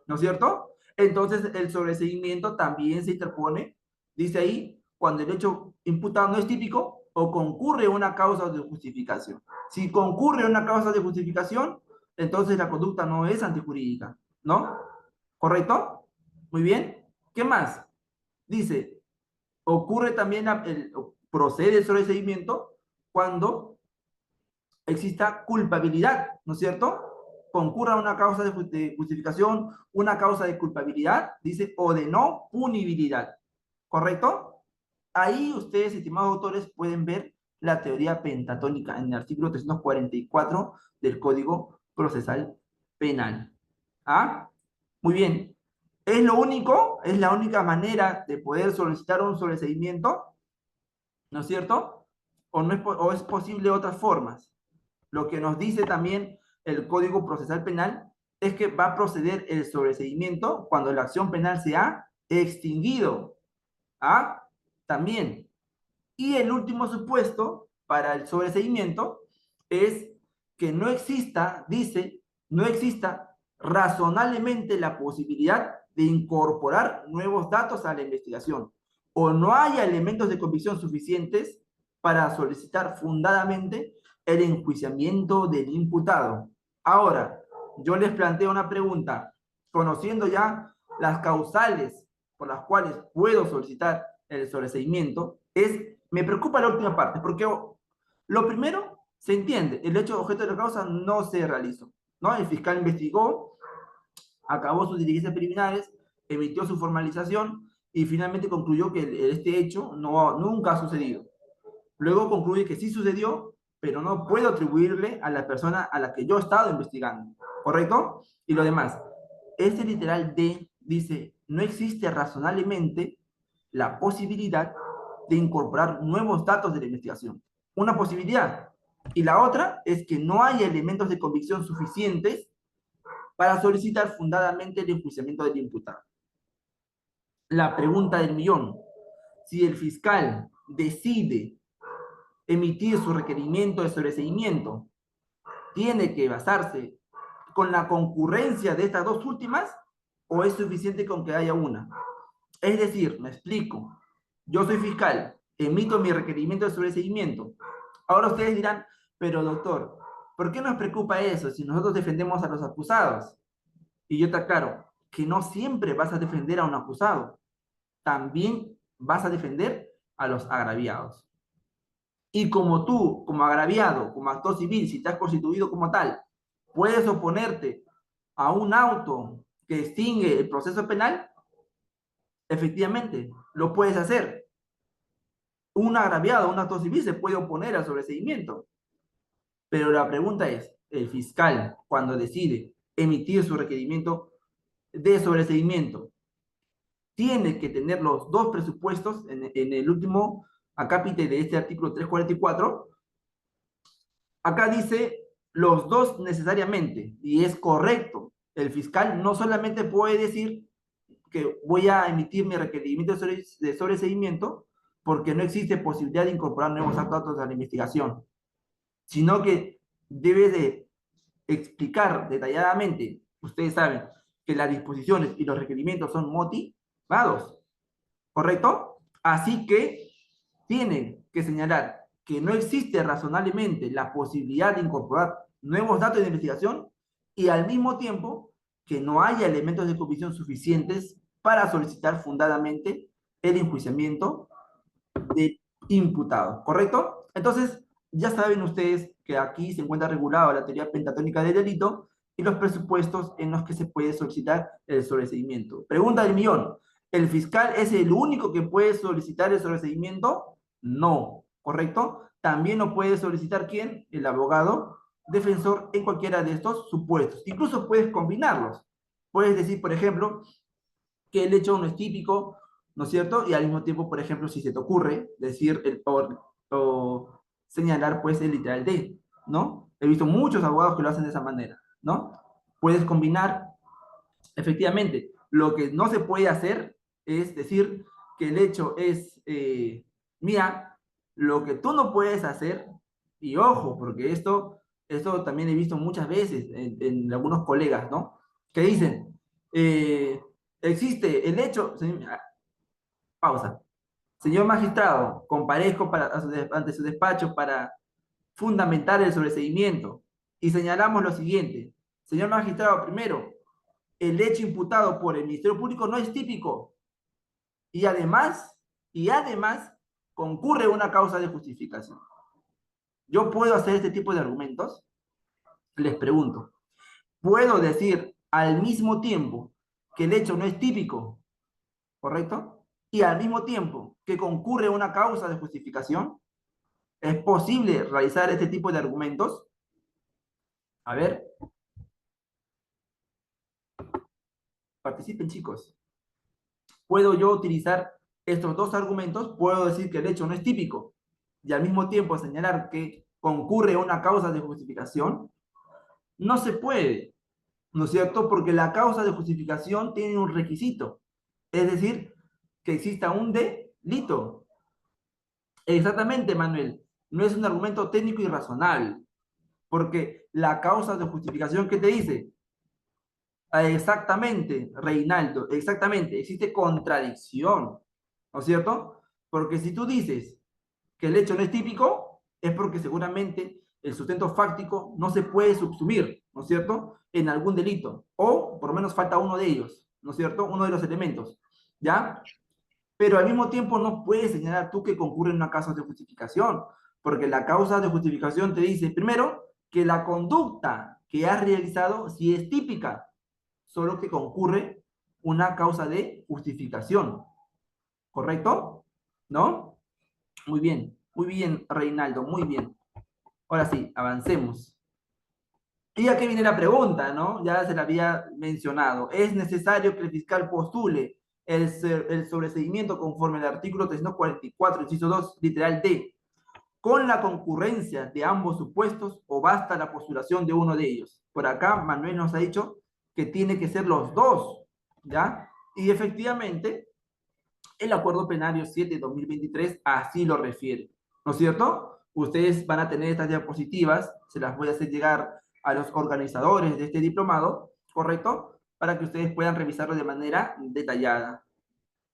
¿no es cierto? Entonces el sobreseimiento también se interpone, dice ahí, cuando el hecho imputado no es típico o concurre una causa de justificación. Si concurre una causa de justificación, entonces la conducta no es antijurídica, ¿no? ¿Correcto? Muy bien. ¿Qué más? Dice, ocurre también, procede el sobreseimiento cuando exista culpabilidad, ¿no es cierto? Concurra una causa de justificación, una causa de culpabilidad, dice, o de no punibilidad, ¿correcto? Ahí ustedes, estimados autores, pueden ver la teoría pentatónica en el artículo 344 del Código Procesal Penal. ¿Ah? Muy bien. ¿Es lo único? ¿Es la única manera de poder solicitar un sobreseimiento? ¿No es cierto? ¿O, no es, o es posible otras formas? Lo que nos dice también el Código Procesal Penal es que va a proceder el sobreseimiento cuando la acción penal se ha extinguido. ¿Ah? También. Y el último supuesto para el sobreseimiento es que no exista, dice, no exista razonablemente la posibilidad de incorporar nuevos datos a la investigación o no haya elementos de convicción suficientes para solicitar fundadamente el enjuiciamiento del imputado. Ahora, yo les planteo una pregunta, conociendo ya las causales por las cuales puedo solicitar el sobreseimiento, me preocupa la última parte, porque lo primero se entiende, el hecho objeto de la causa no se realizó, ¿no? El fiscal investigó, acabó sus diligencias preliminares, emitió su formalización y finalmente concluyó que este hecho nunca ha sucedido. Luego concluye que sí sucedió, pero no puedo atribuirle a la persona a la que yo he estado investigando, ¿correcto? Y lo demás, este literal D dice, no existe razonablemente la posibilidad de incorporar nuevos datos de la investigación. Una posibilidad. Y la otra es que no hay elementos de convicción suficientes para solicitar fundadamente el enjuiciamiento del imputado. La pregunta del millón. Si el fiscal decide emitir su requerimiento de sobreseimiento, ¿tiene que basarse con la concurrencia de estas dos últimas o es suficiente con que haya una? Es decir, me explico, yo soy fiscal, emito mi requerimiento de sobreseimiento. Ahora ustedes dirán, pero doctor, ¿por qué nos preocupa eso si nosotros defendemos a los acusados? Y yo te aclaro, que no siempre vas a defender a un acusado, también vas a defender a los agraviados. Y como tú, como agraviado, como actor civil, si te has constituido como tal, puedes oponerte a un auto que extingue el proceso penal, efectivamente, lo puedes hacer. Un agraviado, un actor civil se puede oponer al sobreseimiento. Pero la pregunta es, el fiscal, cuando decide emitir su requerimiento de sobreseimiento, tiene que tener los dos presupuestos en el último acápite de este artículo 344. Acá dice los dos necesariamente, y es correcto. El fiscal no solamente puede decir que voy a emitir mi requerimiento de sobreseimiento porque no existe posibilidad de incorporar nuevos datos a la investigación, sino que debe de explicar detalladamente, ustedes saben, que las disposiciones y los requerimientos son motivados, ¿correcto? Así que tienen que señalar que no existe razonablemente la posibilidad de incorporar nuevos datos de investigación y al mismo tiempo que no haya elementos de convicción suficientes para solicitar fundadamente el enjuiciamiento del imputado, ¿correcto? Entonces, ya saben ustedes que aquí se encuentra regulada la teoría pentatónica del delito y los presupuestos en los que se puede solicitar el sobreseimiento. Pregunta del millón, ¿el fiscal es el único que puede solicitar el sobreseimiento? No, ¿correcto? También lo puede solicitar ¿quién? El abogado defensor en cualquiera de estos supuestos. Incluso puedes combinarlos. Puedes decir, por ejemplo, que el hecho no es típico, ¿no es cierto? Y al mismo tiempo, por ejemplo, si se te ocurre decir o señalar, pues, el literal de, ¿no? He visto muchos abogados que lo hacen de esa manera, ¿no? Puedes combinar, efectivamente, lo que no se puede hacer es decir que el hecho es mía, lo que tú no puedes hacer, y ojo, porque esto también he visto muchas veces en algunos colegas, ¿no? Que dicen, existe el hecho, pausa, señor magistrado, comparezco ante su despacho para fundamentar el sobreseimiento y señalamos lo siguiente, señor magistrado, primero, el hecho imputado por el Ministerio Público no es típico y además concurre una causa de justificación. ¿Yo puedo hacer este tipo de argumentos? Les pregunto, ¿puedo decir al mismo tiempo que el hecho no es típico, correcto? Y al mismo tiempo que concurre una causa de justificación? ¿Es posible realizar este tipo de argumentos? A ver, participen chicos. ¿Puedo yo utilizar estos dos argumentos? Puedo decir que el hecho no es típico y al mismo tiempo señalar que concurre una causa de justificación. No se puede, ¿no es cierto? Porque la causa de justificación tiene un requisito, es decir, que exista un delito. Exactamente, Manuel, no es un argumento técnico y razonable, porque la causa de justificación que te dice, exactamente, Reinaldo, exactamente, existe contradicción, ¿no es cierto? Porque si tú dices que el hecho no es típico, es porque seguramente el sustento fáctico no se puede subsumir, ¿no es cierto?, en algún delito, o por lo menos falta uno de ellos, ¿no es cierto?, uno de los elementos, ¿ya? Pero al mismo tiempo no puedes señalar tú que concurre en una causa de justificación, porque la causa de justificación te dice, primero, que la conducta que has realizado sí es típica, solo que concurre una causa de justificación, ¿correcto? ¿No? Muy bien, Reinaldo, muy bien. Ahora sí, avancemos. Y aquí viene la pregunta, ¿no? Ya se la había mencionado. ¿Es necesario que el fiscal postule el sobreseimiento conforme al artículo 344, inciso 2, literal D, con la concurrencia de ambos supuestos o basta la postulación de uno de ellos? Por acá Manuel nos ha dicho que tiene que ser los dos, ¿ya? Y efectivamente, el Acuerdo Plenario 7/2023 así lo refiere, ¿no es cierto? Ustedes van a tener estas diapositivas, se las voy a hacer llegar a los organizadores de este diplomado, ¿correcto? Para que ustedes puedan revisarlo de manera detallada.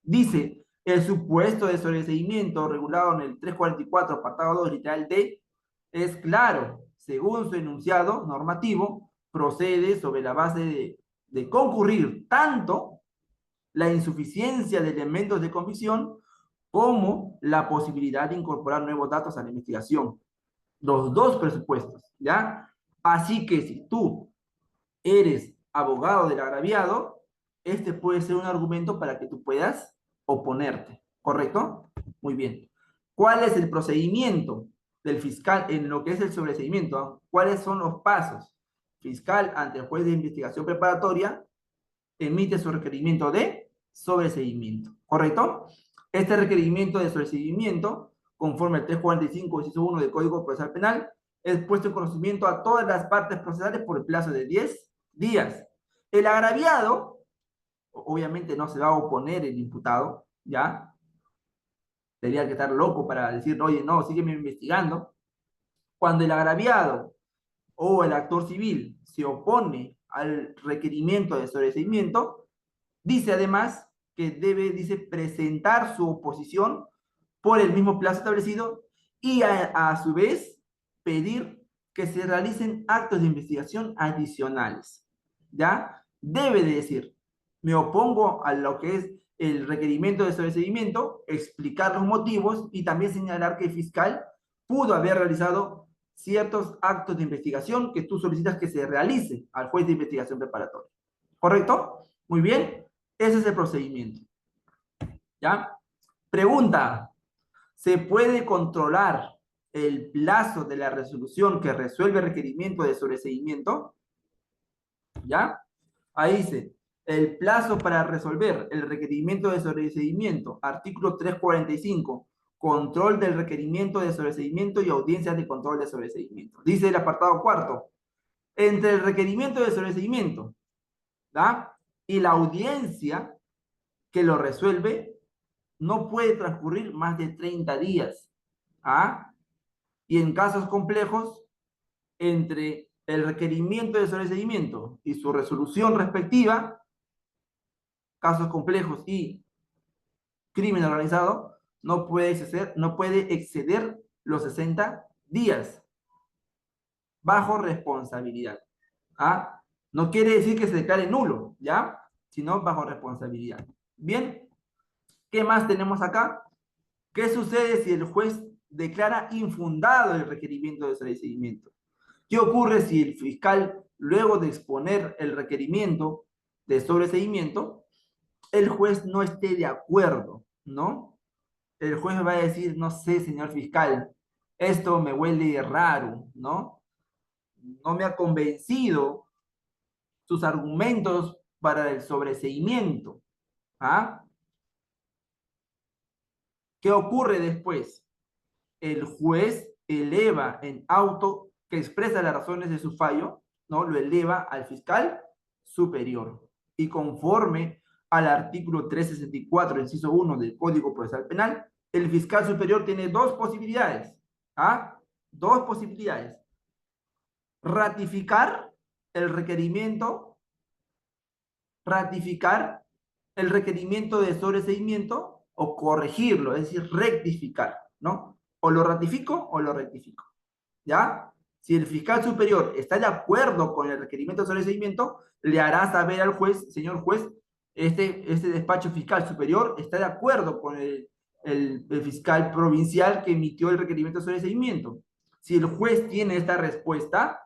Dice, el supuesto de sobreseimiento regulado en el 344, apartado 2, literal D, es claro, según su enunciado normativo, procede sobre la base de concurrir tanto la insuficiencia de elementos de convicción como la posibilidad de incorporar nuevos datos a la investigación. Los dos presupuestos, ¿ya? Así que si tú eres abogado del agraviado, este puede ser un argumento para que tú puedas oponerte, ¿correcto? Muy bien. ¿Cuál es el procedimiento del fiscal en lo que es el sobreseimiento? ¿Cuáles son los pasos? Fiscal ante el juez de investigación preparatoria emite su requerimiento de sobreseimiento, ¿correcto? Este requerimiento de sobreseimiento, conforme al 345, inciso 1 del Código Procesal Penal, es puesto en conocimiento a todas las partes procesales por el plazo de 10 días. El agraviado, obviamente no se va a oponer el imputado, ¿ya? Tendría que estar loco para decir, oye, no, sígueme investigando. Cuando el agraviado o el actor civil se opone al requerimiento de sobreseimiento, dice además que debe, dice, presentar su oposición por el mismo plazo establecido y a su vez pedir que se realicen actos de investigación adicionales, ¿ya? debe de decir, me opongo a lo que es el requerimiento de sobreseimiento, explicar los motivos y también señalar que el fiscal pudo haber realizado ciertos actos de investigación que tú solicitas que se realice al juez de investigación preparatoria. ¿Correcto? Muy bien. Ese es el procedimiento. ¿Ya? Pregunta. ¿Se puede controlar el plazo de la resolución que resuelve el requerimiento de sobreseimiento? ¿Ya? Ahí dice, el plazo para resolver el requerimiento de sobreseimiento, artículo 345, control del requerimiento de sobreseimiento y audiencias de control de sobreseimiento. Dice el apartado cuarto, entre el requerimiento de sobreseimiento, ¿da? Y la audiencia que lo resuelve, no puede transcurrir más de 30 días. ¿Ah? Y en casos complejos, entre el requerimiento de sobreseimiento y su resolución respectiva, casos complejos y crimen organizado, no puede exceder los 60 días bajo responsabilidad. ¿Ah? No quiere decir que se declare nulo, ¿ya? Sino bajo responsabilidad. Bien, ¿qué más tenemos acá? ¿Qué sucede si el juez declara infundado el requerimiento de sobreseimiento? ¿Qué ocurre si el fiscal, luego de exponer el requerimiento de sobreseimiento, el juez no esté de acuerdo, ¿no? El juez va a decir, no sé, señor fiscal, esto me huele raro, ¿no? No me ha convencido sus argumentos para el sobreseimiento. ¿Ah? ¿Qué ocurre después? El juez eleva en auto que expresa las razones de su fallo, ¿no? Lo eleva al fiscal superior. Y conforme al artículo 364, inciso 1 del Código Procesal Penal, el fiscal superior tiene dos posibilidades. ¿Ah? Dos posibilidades. Ratificar el requerimiento, ratificar el requerimiento de sobreseimiento o corregirlo, es decir, rectificar, ¿no? O lo ratifico o lo rectifico. ¿Ya? Si el fiscal superior está de acuerdo con el requerimiento de sobreseimiento, le hará saber al juez, señor juez, este despacho fiscal superior está de acuerdo con el fiscal provincial que emitió el requerimiento de sobreseimiento. Si el juez tiene esta respuesta,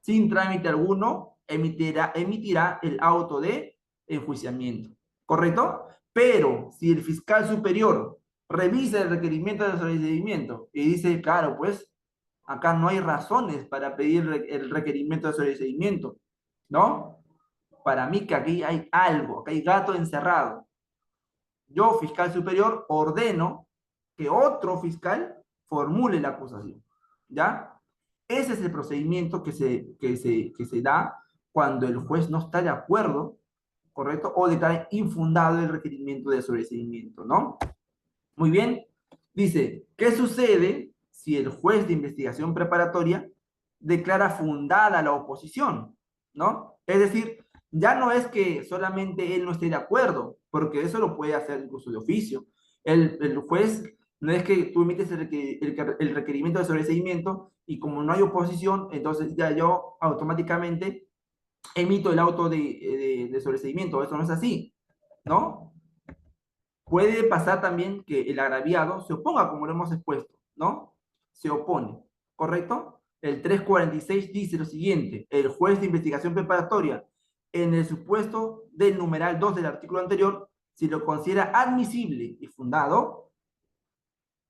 sin trámite alguno, emitirá el auto de enjuiciamiento. ¿Correcto? Pero si el fiscal superior revisa el requerimiento de sobreseimiento y dice, claro, pues, acá no hay razones para pedir el requerimiento de sobreseimiento, ¿no? Para mí que aquí hay algo, que hay gato encerrado. Yo, fiscal superior, ordeno que otro fiscal formule la acusación, ¿ya? Ese es el procedimiento que se da cuando el juez no está de acuerdo, ¿correcto? O declara infundado el requerimiento de sobreseimiento, ¿no? Muy bien. Dice, ¿qué sucede si el juez de investigación preparatoria declara fundada la oposición? ¿No? Es decir, ya no es que solamente él no esté de acuerdo, porque eso lo puede hacer incluso de oficio. El juez no es que tú emites el requerimiento de sobreseimiento y como no hay oposición, entonces ya yo automáticamente emito el auto de sobreseimiento. Eso no es así, ¿no? Puede pasar también que el agraviado se oponga, como lo hemos expuesto, ¿no? Se opone, ¿correcto? El 346 dice lo siguiente, el juez de investigación preparatoria, en el supuesto del numeral 2 del artículo anterior, si lo considera admisible y fundado,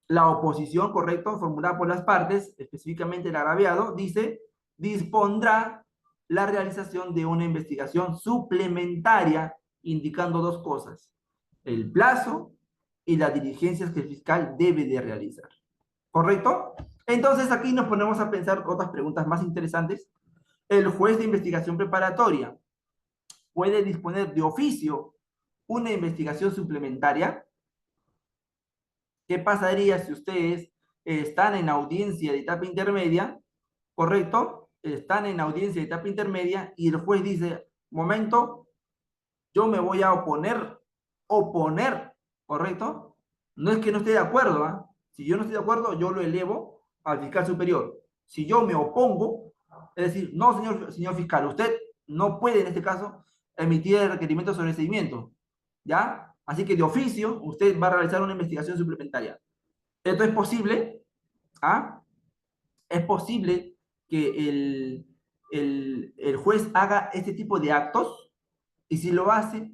la oposición, correcto, formulada por las partes, específicamente el agraviado, dice, dispondrá la realización de una investigación suplementaria, indicando dos cosas, el plazo y las diligencias que el fiscal debe de realizar. ¿Correcto? Entonces aquí nos ponemos a pensar otras preguntas más interesantes. El juez de investigación preparatoria puede disponer de oficio una investigación suplementaria. ¿Qué pasaría si ustedes están en audiencia de etapa intermedia? ¿Correcto? Están en audiencia de etapa intermedia y el juez dice, momento, yo me voy a oponer, ¿correcto? No es que no esté de acuerdo, ¿eh? Si yo no estoy de acuerdo, yo lo elevo al fiscal superior. Si yo me opongo, es decir, no, señor fiscal, usted no puede en este caso emitir el requerimiento sobre el seguimiento, ¿ya? Así que de oficio usted va a realizar una investigación suplementaria. Esto es posible, ¿ah? Es posible que el juez haga este tipo de actos y si lo hace,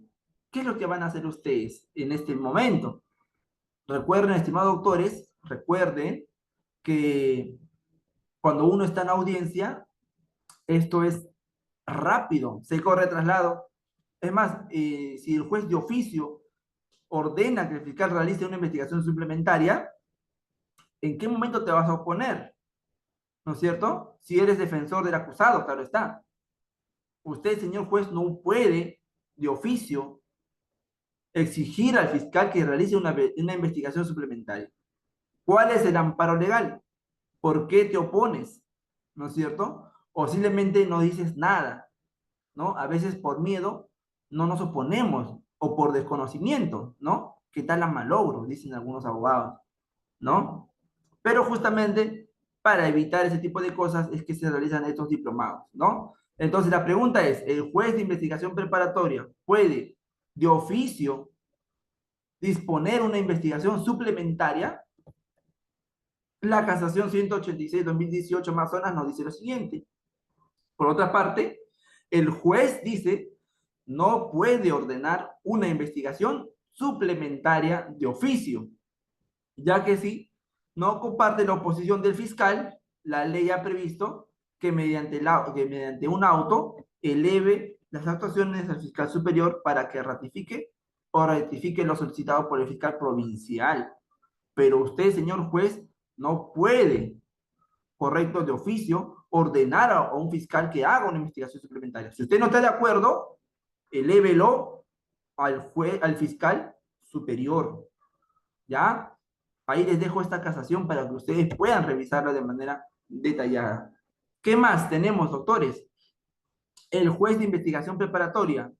¿qué es lo que van a hacer ustedes en este momento? Recuerden, estimados doctores, recuerden que cuando uno está en audiencia, esto es rápido, se corre traslado. Es más, si el juez de oficio ordena que el fiscal realice una investigación suplementaria, ¿en qué momento te vas a oponer? ¿No es cierto? Si eres defensor del acusado, claro está. Usted, señor juez, no puede de oficio exigir al fiscal que realice una investigación suplementaria. ¿Cuál es el amparo legal? ¿Por qué te opones? ¿No es cierto? O simplemente no dices nada, ¿no? A veces por miedo no nos oponemos o por desconocimiento, ¿no? ¿Qué tal a malogro? Dicen algunos abogados, ¿no? Pero justamente para evitar ese tipo de cosas es que se realizan estos diplomados, ¿no? Entonces la pregunta es, ¿el juez de investigación preparatoria puede de oficio disponer una investigación suplementaria? La casación 186-2018 Amazonas nos dice lo siguiente. Por otra parte, el juez dice no puede ordenar una investigación suplementaria de oficio, ya que si no comparte la oposición del fiscal, la ley ha previsto que mediante un auto eleve las actuaciones al fiscal superior para que ratifique o rectifique lo solicitado por el fiscal provincial. Pero usted, señor juez, no puede, correcto, de oficio, ordenar a un fiscal que haga una investigación suplementaria. Si usted no está de acuerdo, elévelo al fiscal superior, ¿ya? Ahí les dejo esta casación para que ustedes puedan revisarla de manera detallada. ¿Qué más tenemos, doctores? El juez de investigación preparatoria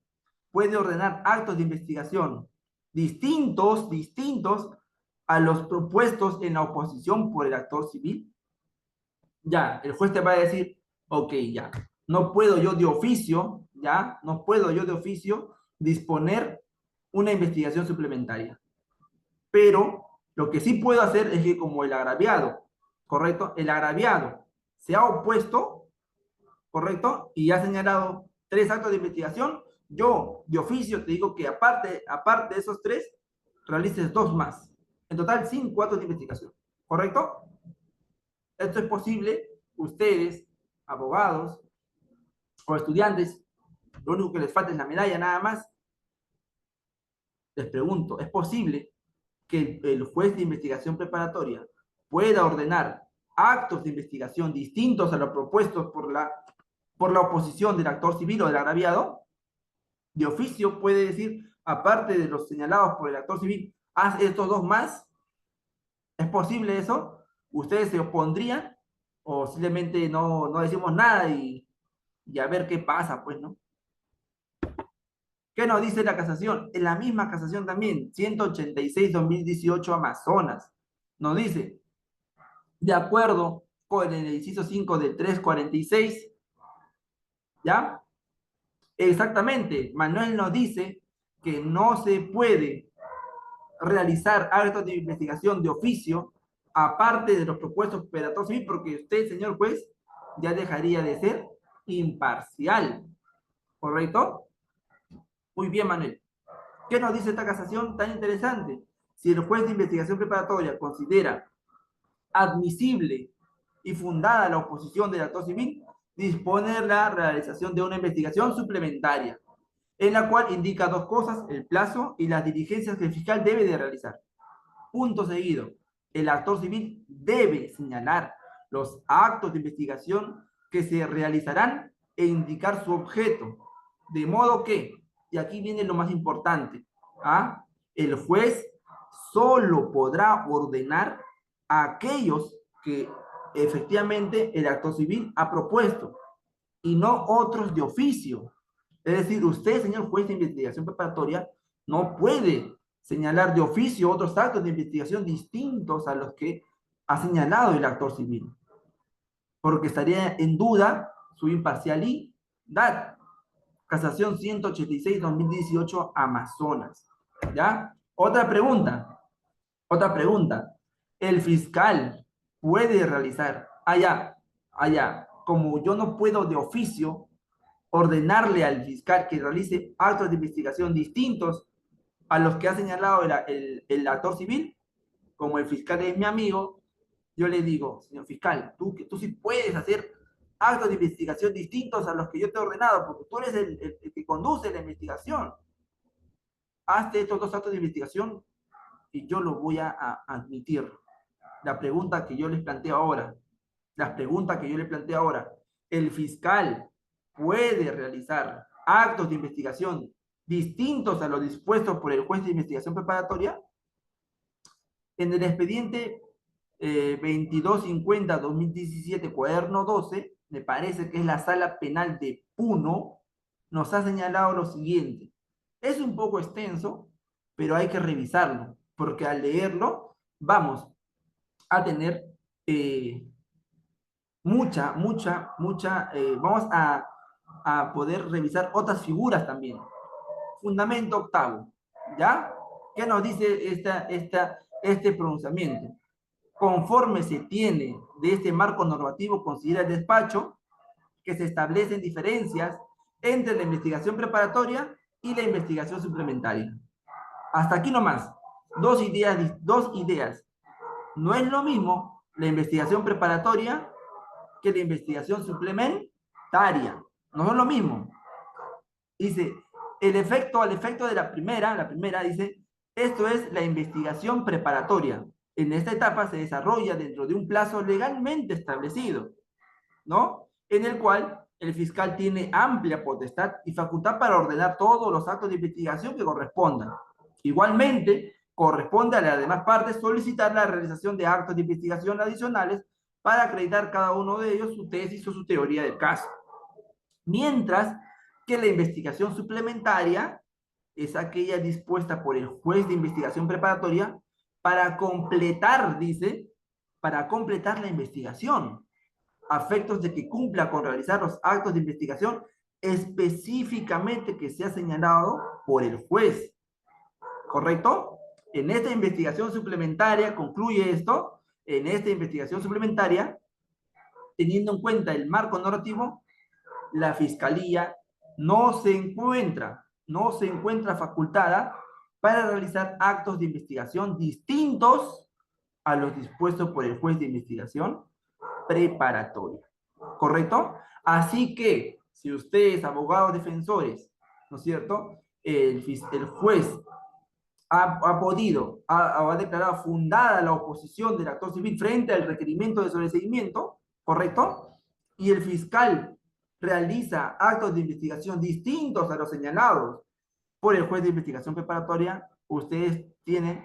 puede ordenar actos de investigación distintos a los propuestos en la oposición por el actor civil. Ya, el juez te va a decir, ok, ya, no puedo yo de oficio, ya, no puedo yo de oficio disponer una investigación suplementaria. Pero lo que sí puedo hacer es que como el agraviado, ¿correcto? El agraviado se ha opuesto, ¿correcto? Y ha señalado 3 actos de investigación, yo de oficio te digo que aparte de esos 3, realices 2 más. En total, 5 actos de investigación, ¿correcto? Esto es posible, ustedes, abogados o estudiantes, lo único que les falta es la medalla nada más. Les pregunto, ¿es posible que el juez de investigación preparatoria pueda ordenar actos de investigación distintos a los propuestos por la oposición del actor civil o del agraviado? De oficio puede decir, aparte de los señalados por el actor civil, haz estos 2 más. ¿Es posible eso? ¿Ustedes se opondrían? ¿O simplemente no decimos nada y a ver qué pasa, pues, ¿no? ¿Qué nos dice la casación? En la misma casación también, 186-2018 Amazonas, nos dice, de acuerdo con el inciso 5 del 346, ¿ya? Exactamente, Manuel nos dice que no se puede realizar actos de investigación de oficio aparte de los propuestos por el actor civil, porque usted, señor juez, ya dejaría de ser imparcial, ¿correcto? Muy bien, Manuel. ¿Qué nos dice esta casación tan interesante? Si el juez de investigación preparatoria considera admisible y fundada la oposición del actor civil, dispone la realización de una investigación suplementaria, en la cual indica 2 cosas, el plazo y las diligencias que el fiscal debe de realizar. Punto seguido. El actor civil debe señalar los actos de investigación que se realizarán e indicar su objeto. De modo que, y aquí viene lo más importante, ¿ah? El juez solo podrá ordenar a aquellos que efectivamente el actor civil ha propuesto y no otros de oficio. Es decir, usted, señor juez de investigación preparatoria, no puede señalar de oficio otros actos de investigación distintos a los que ha señalado el actor civil, porque estaría en duda su imparcialidad. Casación 186-2018, Amazonas. ¿Ya? Otra pregunta. Otra pregunta. El fiscal puede realizar, como yo no puedo de oficio ordenarle al fiscal que realice actos de investigación distintos a los que ha señalado el actor civil, como el fiscal es mi amigo, yo le digo, señor fiscal, tú sí puedes hacer actos de investigación distintos a los que yo te he ordenado, porque tú eres el que conduce la investigación. Hazte estos dos actos de investigación y yo lo voy a admitir. La pregunta que yo les planteo ahora, las preguntas que yo les planteo ahora, ¿el fiscal puede realizar actos de investigación distintos a los dispuestos por el juez de investigación preparatoria? En el expediente 2250-2017, cuaderno 12, me parece que es la sala penal de Puno, nos ha señalado lo siguiente. Es un poco extenso, pero hay que revisarlo, porque al leerlo vamos a tener vamos a poder revisar otras figuras también. Fundamento octavo, ¿ya? ¿Qué nos dice este pronunciamiento? Conforme se tiene de este marco normativo, considera el despacho que se establecen diferencias entre la investigación preparatoria y la investigación suplementaria. Hasta aquí nomás. Dos ideas. No es lo mismo la investigación preparatoria que la investigación suplementaria. No es lo mismo. Dice, al efecto de la primera dice, esto es la investigación preparatoria. En esta etapa se desarrolla dentro de un plazo legalmente establecido, ¿no? En el cual el fiscal tiene amplia potestad y facultad para ordenar todos los actos de investigación que correspondan. Igualmente, corresponde a las demás partes solicitar la realización de actos de investigación adicionales para acreditar cada uno de ellos su tesis o su teoría del caso. Mientras que la investigación suplementaria es aquella dispuesta por el juez de investigación preparatoria para completar, dice, para completar la investigación, a efectos de que cumpla con realizar los actos de investigación específicamente que se ha señalado por el juez. ¿Correcto? En esta investigación suplementaria, concluye esto, en esta investigación suplementaria, teniendo en cuenta el marco normativo, la Fiscalía no se encuentra facultada para realizar actos de investigación distintos a los dispuestos por el juez de investigación preparatoria. ¿Correcto? Así que, si ustedes, abogados defensores, ¿no es cierto? El juez ha declarado fundada la oposición del actor civil frente al requerimiento de sobreseimiento, ¿correcto? Y el fiscal realiza actos de investigación distintos a los señalados por el juez de investigación preparatoria, ustedes tienen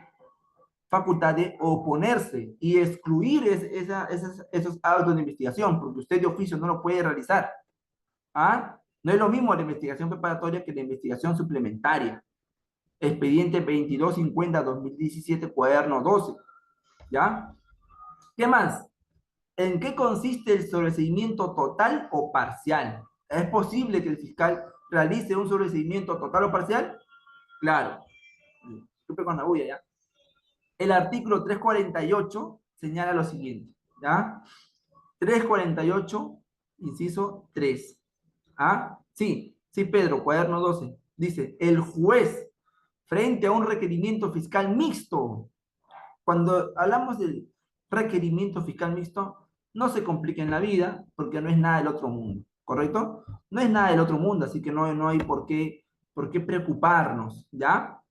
facultad de oponerse y excluir esos actos de investigación, porque usted de oficio no lo puede realizar. ¿Ah? No es lo mismo la investigación preparatoria que la investigación suplementaria. Expediente 2250-2017, cuaderno 12. ¿Ya? ¿Qué más? ¿En qué consiste el sobreseimiento total o parcial? ¿Es posible que el fiscal realice un sobreseimiento total o parcial? Claro. Disculpe con la bulla, ¿ya? El artículo 348 señala lo siguiente, ¿ya? 348, inciso 3. ¿Ah? Sí, Pedro, cuaderno 12. Dice, el juez, frente a un requerimiento fiscal mixto, cuando hablamos del requerimiento fiscal mixto, no se compliquen la vida, porque no es nada del otro mundo, ¿correcto? No es nada del otro mundo, así que no hay por qué preocuparnos, ¿ya?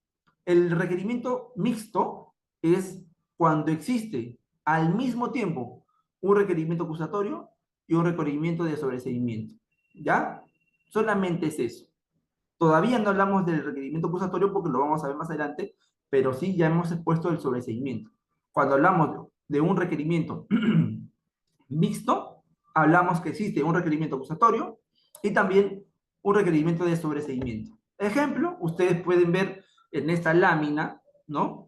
El requerimiento mixto es cuando existe al mismo tiempo un requerimiento acusatorio y un requerimiento de sobreseimiento, ¿ya? Solamente es eso. Todavía no hablamos del requerimiento acusatorio porque lo vamos a ver más adelante, pero sí ya hemos expuesto el sobreseimiento. Cuando hablamos de un requerimiento mixto, hablamos que existe un requerimiento acusatorio y también un requerimiento de sobreseimiento. Ejemplo, ustedes pueden ver en esta lámina, ¿no?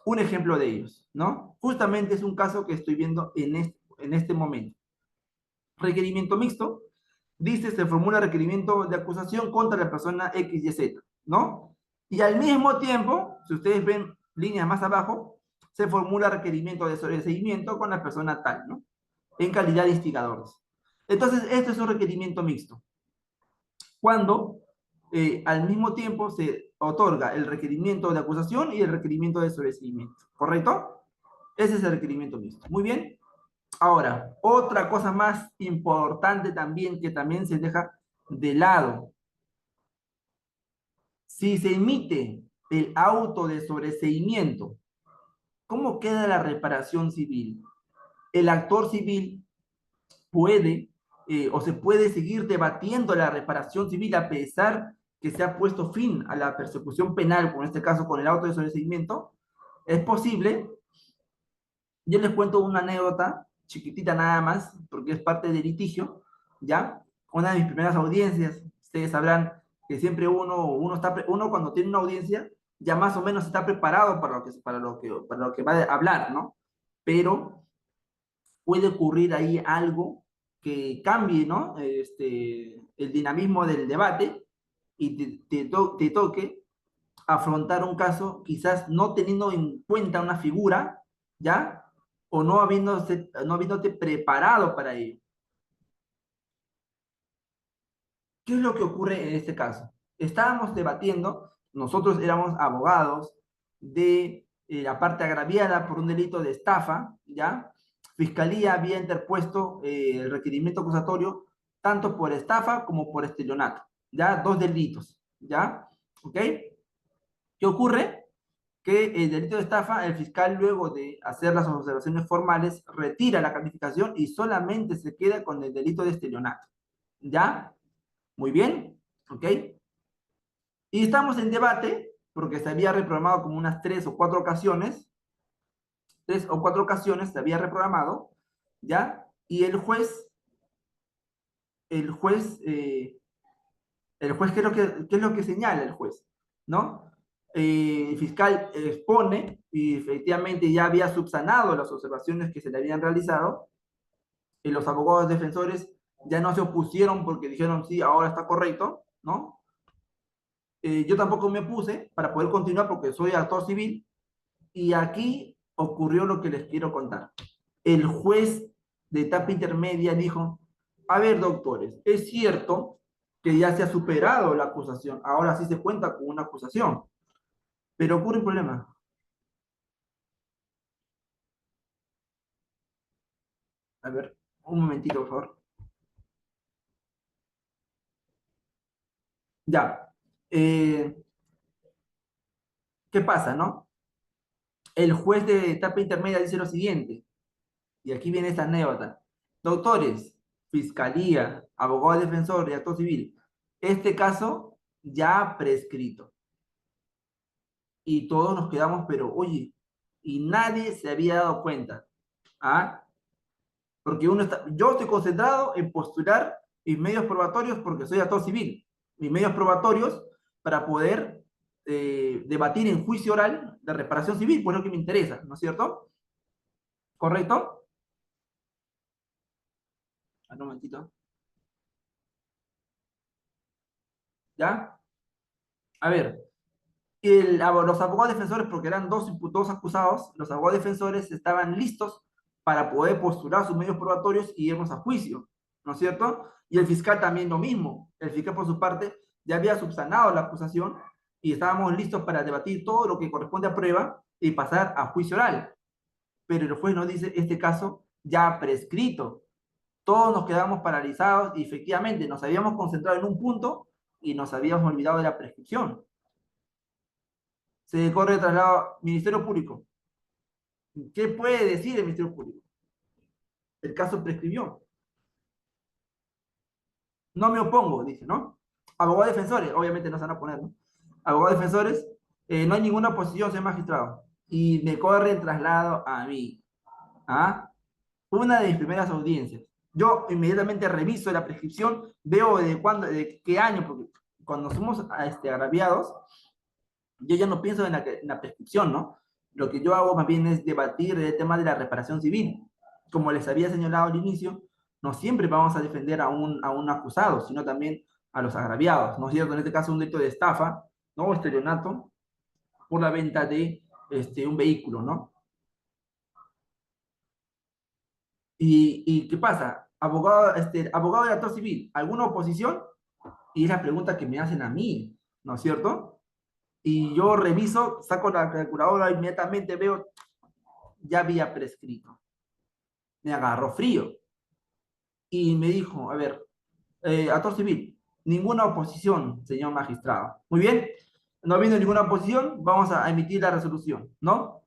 Un ejemplo de ellos, ¿no? Justamente es un caso que estoy viendo en este momento. Requerimiento mixto, dice, se formula requerimiento de acusación contra la persona X, Y, Z, ¿no? Y al mismo tiempo, si ustedes ven líneas más abajo, se formula requerimiento de sobreseimiento con la persona tal, ¿no? En calidad de instigadores. Entonces, esto es un requerimiento mixto. Cuando al mismo tiempo se otorga el requerimiento de acusación y el requerimiento de sobreseimiento, ¿correcto? Ese es el requerimiento mixto. Muy bien. Ahora, otra cosa más importante también que también se deja de lado. Si se emite el auto de sobreseimiento, ¿cómo queda la reparación civil? El actor civil puede o se puede seguir debatiendo la reparación civil a pesar que se ha puesto fin a la persecución penal, como en este caso con el auto de sobreseimiento. Es posible. Yo les cuento una anécdota chiquitita nada más, porque es parte del litigio, ¿ya? Una de mis primeras audiencias, ustedes sabrán que siempre uno cuando tiene una audiencia, ya más o menos está preparado para lo que va a hablar, ¿no? Pero puede ocurrir ahí algo que cambie, ¿no? El dinamismo del debate y te toque afrontar un caso quizás no teniendo en cuenta una figura, ¿ya? O no habiéndote preparado para ello. ¿Qué es lo que ocurre en este caso? Estábamos debatiendo, nosotros éramos abogados de la parte agraviada por un delito de estafa, ¿ya? Fiscalía había interpuesto el requerimiento acusatorio tanto por estafa como por estelionato, ¿ya? Dos delitos, ¿ya? ¿Ok? ¿Qué ocurre? Que el delito de estafa, el fiscal luego de hacer las observaciones formales retira la calificación y solamente se queda con el delito de estelionato, ¿ya? Muy bien, ¿ok? Y estamos en debate, porque se había reprogramado como unas tres o cuatro ocasiones se había reprogramado, ¿ya? Y el juez, eh, ¿qué es lo que señala el juez? ¿No? El fiscal expone, y efectivamente ya había subsanado las observaciones que se le habían realizado, y los abogados defensores ya no se opusieron porque dijeron, sí, ahora está correcto, ¿no? Yo tampoco me opuse para poder continuar porque soy actor civil, y aquí ocurrió lo que les quiero contar. El juez de etapa intermedia dijo, a ver, doctores, es cierto que ya se ha superado la acusación, ahora sí se cuenta con una acusación, pero ocurre un problema. A ver, un momentito, por favor. Ya. Eh, ¿Qué pasa, no? El juez de etapa intermedia dice lo siguiente, y aquí viene esta anécdota. Doctores, fiscalía, abogado defensor y actor civil, este caso ya ha prescrito. Y todos nos quedamos, pero oye, y nadie se había dado cuenta. ¿Ah? Porque yo estoy concentrado en postular mis medios probatorios porque soy actor civil. Mis medios probatorios para poder debatir en juicio oral de reparación civil, pues es lo que me interesa, ¿no es cierto? ¿Correcto? Un momentito. ¿Ya? A ver, los abogados defensores, porque eran dos acusados, los abogados defensores estaban listos para poder postular sus medios probatorios y irnos a juicio, ¿no es cierto? Y el fiscal también lo mismo. El fiscal, por su parte, ya había subsanado la acusación y estábamos listos para debatir todo lo que corresponde a prueba y pasar a juicio oral. Pero el juez nos dice, este caso ya prescrito. Todos nos quedamos paralizados y efectivamente nos habíamos concentrado en un punto y nos habíamos olvidado de la prescripción. Se corre traslado Ministerio Público. ¿Qué puede decir el Ministerio Público? El caso prescribió. No me opongo, dice, ¿no? Abogados defensores, obviamente no se van a poner, ¿no? Abogados defensores, no hay ninguna oposición, señor magistrado. Y me corre el traslado a mí. ¿Ah? Una de mis primeras audiencias. Yo inmediatamente reviso la prescripción, veo de qué año, porque cuando somos agraviados, yo ya no pienso en la prescripción, ¿no? Lo que yo hago más bien es debatir el tema de la reparación civil. Como les había señalado al inicio, no siempre vamos a defender a un acusado, sino también a los agraviados, ¿no es cierto? En este caso, un delito de estafa, ¿no? Estelionato por la venta de un vehículo, ¿no? ¿Y qué pasa? Abogado, abogado de actor civil, ¿alguna oposición? Y es la pregunta que me hacen a mí, ¿no es cierto? Y yo reviso, saco la calculadora, inmediatamente veo, ya había prescrito. Me agarró frío y me dijo, a ver, actor civil, ninguna oposición, señor magistrado. Muy bien, no habiendo ninguna oposición, vamos a emitir la resolución, ¿no?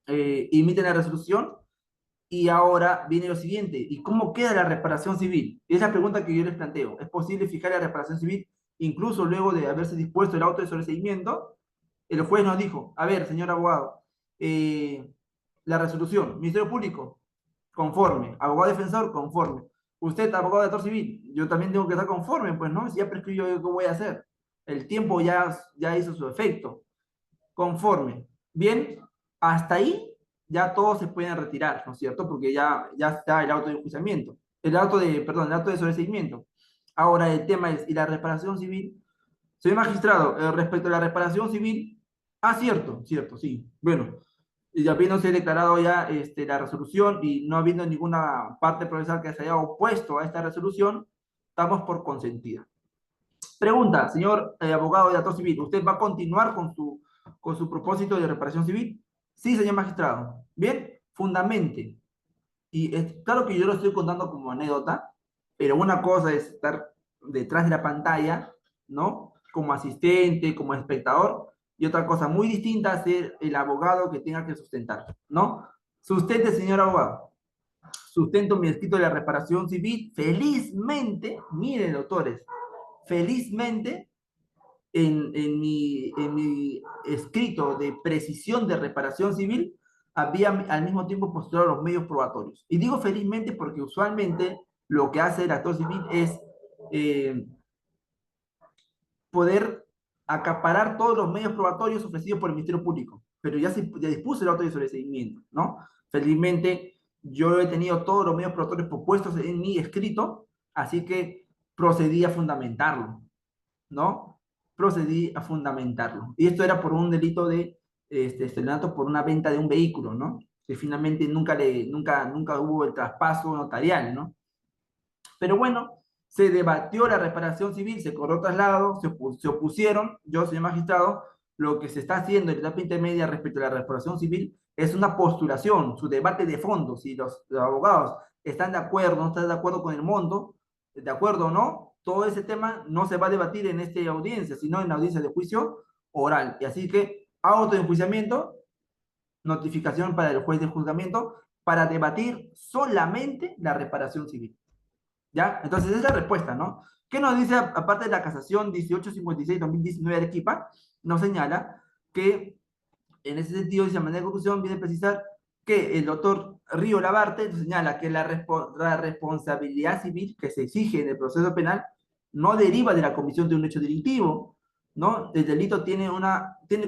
Emiten la resolución y ahora viene lo siguiente, ¿y cómo queda la reparación civil? Es la pregunta que yo les planteo. ¿Es posible fijar la reparación civil incluso luego de haberse dispuesto el auto de sobreseimiento? El juez nos dijo, a ver, señor abogado, eh, la resolución, Ministerio Público, conforme, abogado defensor, conforme. Usted, abogado de actor civil, yo también tengo que estar conforme, pues, ¿no? Si ya prescribió, ¿qué voy a hacer? El tiempo ya hizo su efecto. Conforme. Bien, hasta ahí ya todos se pueden retirar, ¿no es cierto? Porque ya está el auto de enjuiciamiento, perdón, el auto de sobreseimiento. Ahora el tema es, ¿y la reparación civil? Soy magistrado, respecto a la reparación civil, cierto, cierto, sí. Bueno, y habiéndose declarado ya la resolución y no habiendo ninguna parte procesal que se haya opuesto a esta resolución, estamos por consentida. Pregunta, señor abogado de actor civil, ¿usted va a continuar con su propósito de reparación civil? Sí, señor magistrado. Bien, fundamente. Y es claro que yo lo estoy contando como anécdota, pero una cosa es estar detrás de la pantalla, ¿no? Como asistente, como espectador, y otra cosa muy distinta es ser el abogado que tenga que sustentar, ¿no? Sustente, señor abogado. Sustento mi escrito de la reparación civil. Felizmente, miren, doctores, felizmente en mi escrito de precisión de reparación civil, había al mismo tiempo postulado los medios probatorios. Y digo felizmente porque usualmente lo que hace el actor civil es eh, poder acaparar todos los medios probatorios ofrecidos por el Ministerio Público, pero ya dispuso el auto de sobreseimiento, ¿no? Felizmente yo he tenido todos los medios probatorios propuestos en mi escrito, así que procedí a fundamentarlo, ¿no? Procedí a fundamentarlo. Y esto era por un delito de estelionato por una venta de un vehículo, ¿no? Que finalmente nunca hubo el traspaso notarial, ¿no? Pero bueno, se debatió la reparación civil, se corrió traslado, se opusieron, yo soy magistrado, lo que se está haciendo en la etapa intermedia respecto a la reparación civil es una postulación, su debate de fondo, si los abogados están de acuerdo, no están de acuerdo con el monto, de acuerdo o no, todo ese tema no se va a debatir en esta audiencia, sino en la audiencia de juicio oral. Y así que auto de enjuiciamiento, notificación para el juez de juzgamiento, para debatir solamente la reparación civil. ¿Ya? Entonces, esa es la respuesta, ¿no? ¿Qué nos dice, aparte de la casación 1856-2019 de Arequipa? Nos señala que, en ese sentido, dice, de manera de conclusión, viene a precisar que el doctor Río Labarte señala que la responsabilidad civil que se exige en el proceso penal no deriva de la comisión de un hecho delictivo, ¿no? El delito tiene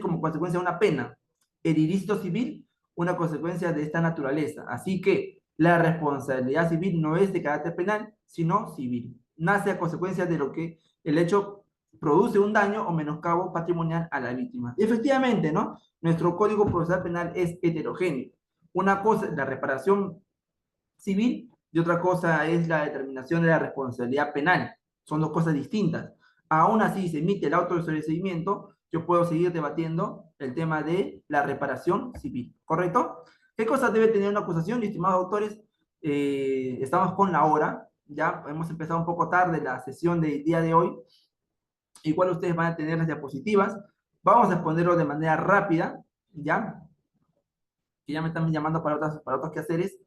como consecuencia una pena. El ilícito civil, una consecuencia de esta naturaleza. Así que la responsabilidad civil no es de carácter penal, sino civil. Nace a consecuencia de lo que el hecho produce un daño o menoscabo patrimonial a la víctima. Y efectivamente, ¿no? Nuestro Código Procesal Penal es heterogéneo. Una cosa es la reparación civil y otra cosa es la determinación de la responsabilidad penal. Son dos cosas distintas. Aún así, se emite el auto de sobreseimiento, yo puedo seguir debatiendo el tema de la reparación civil, ¿correcto? ¿Qué cosas debe tener una acusación, estimados autores? Estamos con la hora, ya hemos empezado un poco tarde la sesión del día de hoy. Igual ustedes van a tener las diapositivas. Vamos a exponerlo de manera rápida, ¿ya? Que ya me están llamando para otros quehaceres.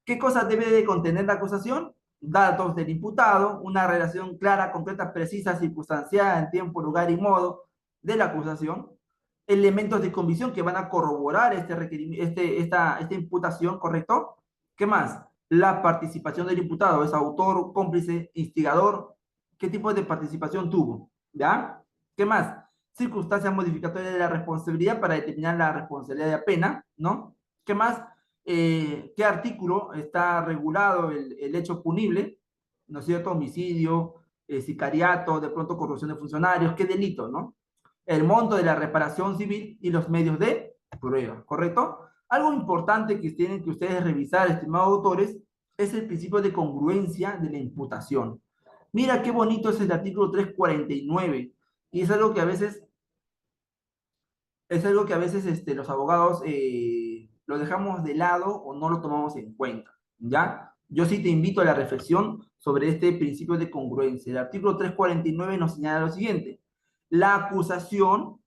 ¿Qué cosas debe de contener la acusación? Datos del imputado, una relación clara, concreta, precisa, circunstanciada en tiempo, lugar y modo de la acusación, elementos de convicción que van a corroborar esta imputación, ¿correcto? ¿Qué más? La participación del imputado, ¿es autor, cómplice, instigador? ¿Qué tipo de participación tuvo? ¿Ya? ¿Qué más? Circunstancias modificatorias de la responsabilidad para determinar la responsabilidad de la pena, ¿no? ¿Qué más? qué artículo está regulado el hecho punible, ¿no es cierto? Homicidio, sicariato, de pronto corrupción de funcionarios, qué delito, ¿no? El monto de la reparación civil y los medios de prueba, ¿correcto? Algo importante que tienen que ustedes revisar, estimados autores, es el principio de congruencia de la imputación. Mira qué bonito es el artículo 349 y es algo que a veces los abogados lo dejamos de lado o no lo tomamos en cuenta, ¿ya? Yo sí te invito a la reflexión sobre este principio de congruencia. El artículo 349 nos señala lo siguiente: la acusación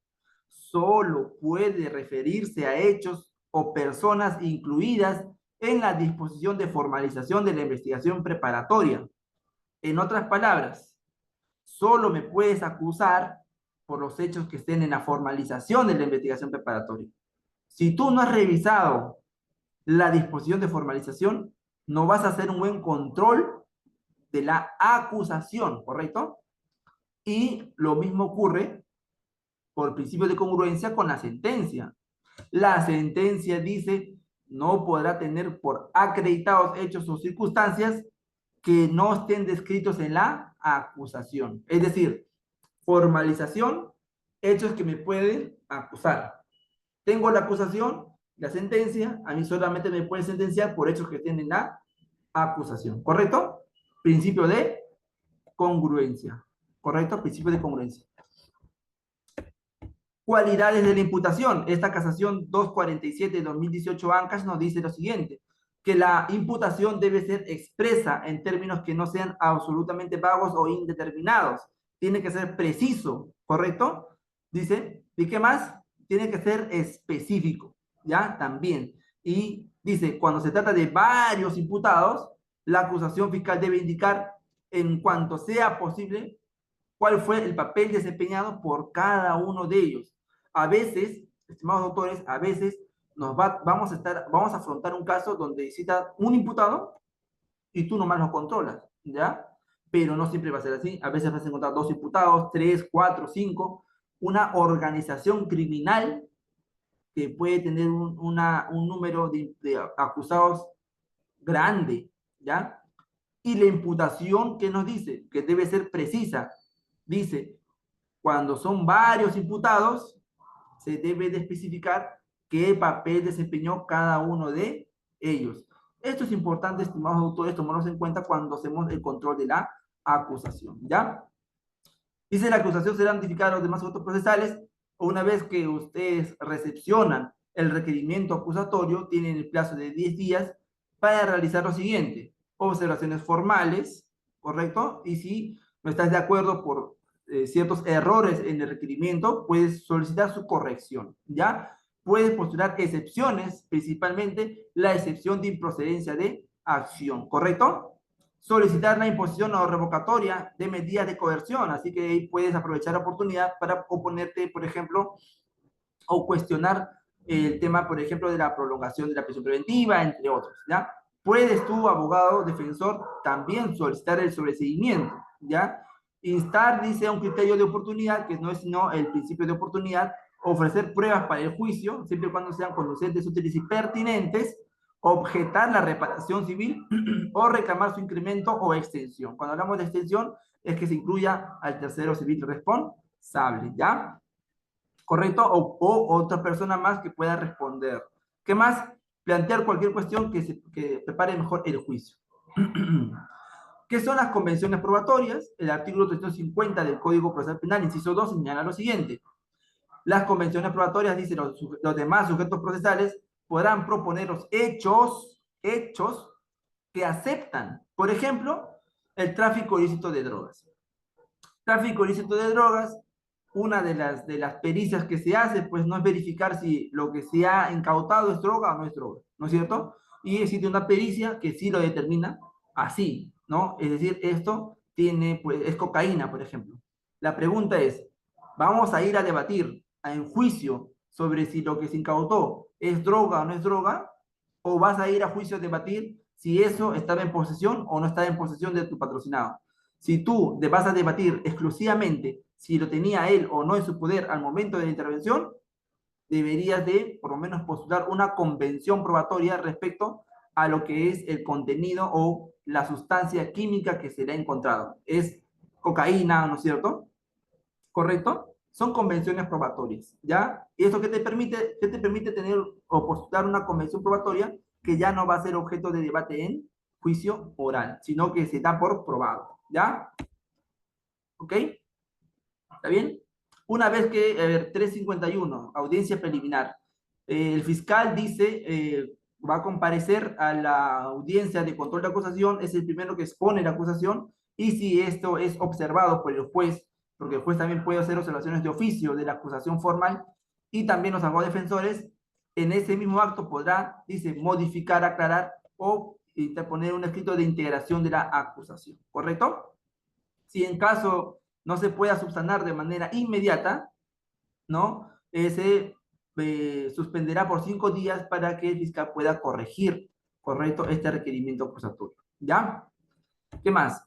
solo puede referirse a hechos o personas incluidas en la disposición de formalización de la investigación preparatoria. En otras palabras, solo me puedes acusar por los hechos que estén en la formalización de la investigación preparatoria. Si tú no has revisado la disposición de formalización, no vas a hacer un buen control de la acusación, ¿correcto? Y lo mismo ocurre por principio de congruencia con la sentencia. La sentencia dice no podrá tener por acreditados hechos o circunstancias que no estén descritos en la acusación. Es decir, formalización, hechos que me pueden acusar. Tengo la acusación, la sentencia, a mí solamente me pueden sentenciar por hechos que estén en la acusación. ¿Correcto? Principio de congruencia. ¿Correcto? Principio de congruencia. Cualidades de la imputación. Esta casación 247 de 2018 ANCAS nos dice lo siguiente: que la imputación debe ser expresa en términos que no sean absolutamente vagos o indeterminados. Tiene que ser preciso, ¿correcto? Dice, ¿y qué más? Tiene que ser específico, ¿ya? También. Y dice, cuando se trata de varios imputados, la acusación fiscal debe indicar, en cuanto sea posible, cuál fue el papel desempeñado por cada uno de ellos. A veces, estimados autores, a veces vamos a afrontar un caso donde cita un imputado y tú nomás lo controlas, ¿ya? Pero no siempre va a ser así. A veces vas a encontrar dos imputados, tres, cuatro, cinco, una organización criminal que puede tener un número de acusados grande, ¿ya? Y la imputación, ¿qué nos dice? Que debe ser precisa. Dice, cuando son varios imputados, se debe de especificar qué papel desempeñó cada uno de ellos. Esto es importante, estimados autores, tomarnos en cuenta cuando hacemos el control de la acusación, ¿ya? Dice, la acusación será notificada a los demás sujetos procesales una vez que ustedes recepcionan el requerimiento acusatorio, tienen el plazo de 10 días para realizar lo siguiente: observaciones formales, ¿correcto? Y si no estás de acuerdo por ciertos errores en el requerimiento, puedes solicitar su corrección, ¿ya? Puedes postular excepciones, principalmente la excepción de improcedencia de acción, ¿correcto? Solicitar la imposición o revocatoria de medidas de coerción, así que ahí puedes aprovechar la oportunidad para oponerte, por ejemplo, o cuestionar el tema, por ejemplo, de la prolongación de la prisión preventiva, entre otros, ¿ya? Puedes tú, abogado defensor, también solicitar el sobreseimiento, ¿ya? Instar, dice, a un criterio de oportunidad, que no es sino el principio de oportunidad, ofrecer pruebas para el juicio, siempre y cuando sean conducentes, útiles y pertinentes, objetar la reparación civil o reclamar su incremento o extensión. Cuando hablamos de extensión, es que se incluya al tercero civil responsable, ¿ya? ¿Correcto? O otra persona más que pueda responder. ¿Qué más? Plantear cualquier cuestión que prepare mejor el juicio. ¿Qué son las convenciones probatorias? El artículo 350 del Código Procesal Penal, inciso 2, señala lo siguiente: las convenciones probatorias, dice, los demás sujetos procesales podrán proponer los hechos que aceptan. Por ejemplo, el tráfico ilícito de drogas. Tráfico ilícito de drogas, una de las pericias que se hace, pues no es verificar si lo que se ha incautado es droga o no es droga, ¿no es cierto? Y existe una pericia que sí lo determina así, ¿no? Es decir, esto tiene, pues, es cocaína, por ejemplo. La pregunta es, ¿vamos a ir a debatir en juicio sobre si lo que se incautó es droga o no es droga? ¿O vas a ir a juicio a debatir si eso estaba en posesión o no estaba en posesión de tu patrocinado? Si tú vas a debatir exclusivamente si lo tenía él o no en su poder al momento de la intervención, deberías de, por lo menos, postular una convención probatoria respecto a lo que es el contenido o la sustancia química que se le ha encontrado. Es cocaína, ¿no es cierto? ¿Correcto? Son convenciones probatorias, ¿ya? ¿Y esto qué te permite tener o postular una convención probatoria que ya no va a ser objeto de debate en juicio oral, sino que se da por probado, ¿ya? ¿Ok? ¿Está bien? Una vez que, a ver, 351, audiencia preliminar. El fiscal dice, va a comparecer a la audiencia de control de acusación, es el primero que expone la acusación, y si esto es observado por el juez, porque el juez también puede hacer observaciones de oficio de la acusación formal, y también los abogados defensores, en ese mismo acto podrá, dice, modificar, aclarar o interponer un escrito de integración de la acusación, ¿correcto? Si en caso no se pueda subsanar de manera inmediata, ¿no? Se suspenderá por 5 días para que el fiscal pueda corregir, ¿correcto? Este requerimiento acusatorio, ¿ya? ¿Qué más?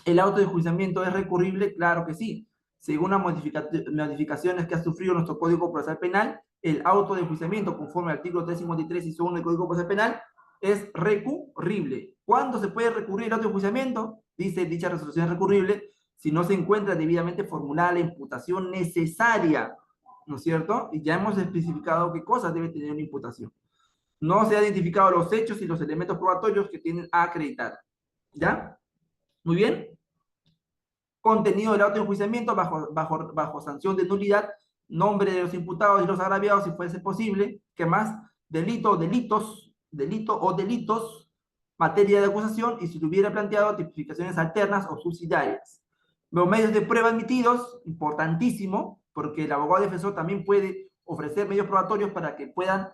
¿El auto de enjuiciamiento es recurrible? Claro que sí. Según las modificaciones que ha sufrido nuestro Código Procesal Penal, el auto de enjuiciamiento, conforme al artículo 353 y 1 del Código Procesal Penal, es recurrible. ¿Cuándo se puede recurrir el auto de enjuiciamiento? Dice, dicha resolución es recurrible si no se encuentra debidamente formulada la imputación necesaria, ¿no es cierto? Y ya hemos especificado qué cosas debe tener una imputación. No se han identificado los hechos y los elementos probatorios que tienen a acreditar. ¿Ya? Muy bien. Contenido del auto de enjuiciamiento bajo sanción de nulidad, nombre de los imputados y los agraviados, si fuese posible. ¿Qué más? Delito o delitos, materia de acusación, y si hubiera planteado tipificaciones alternas o subsidiarias. Los medios de prueba admitidos, importantísimo, porque el abogado defensor también puede ofrecer medios probatorios para que puedan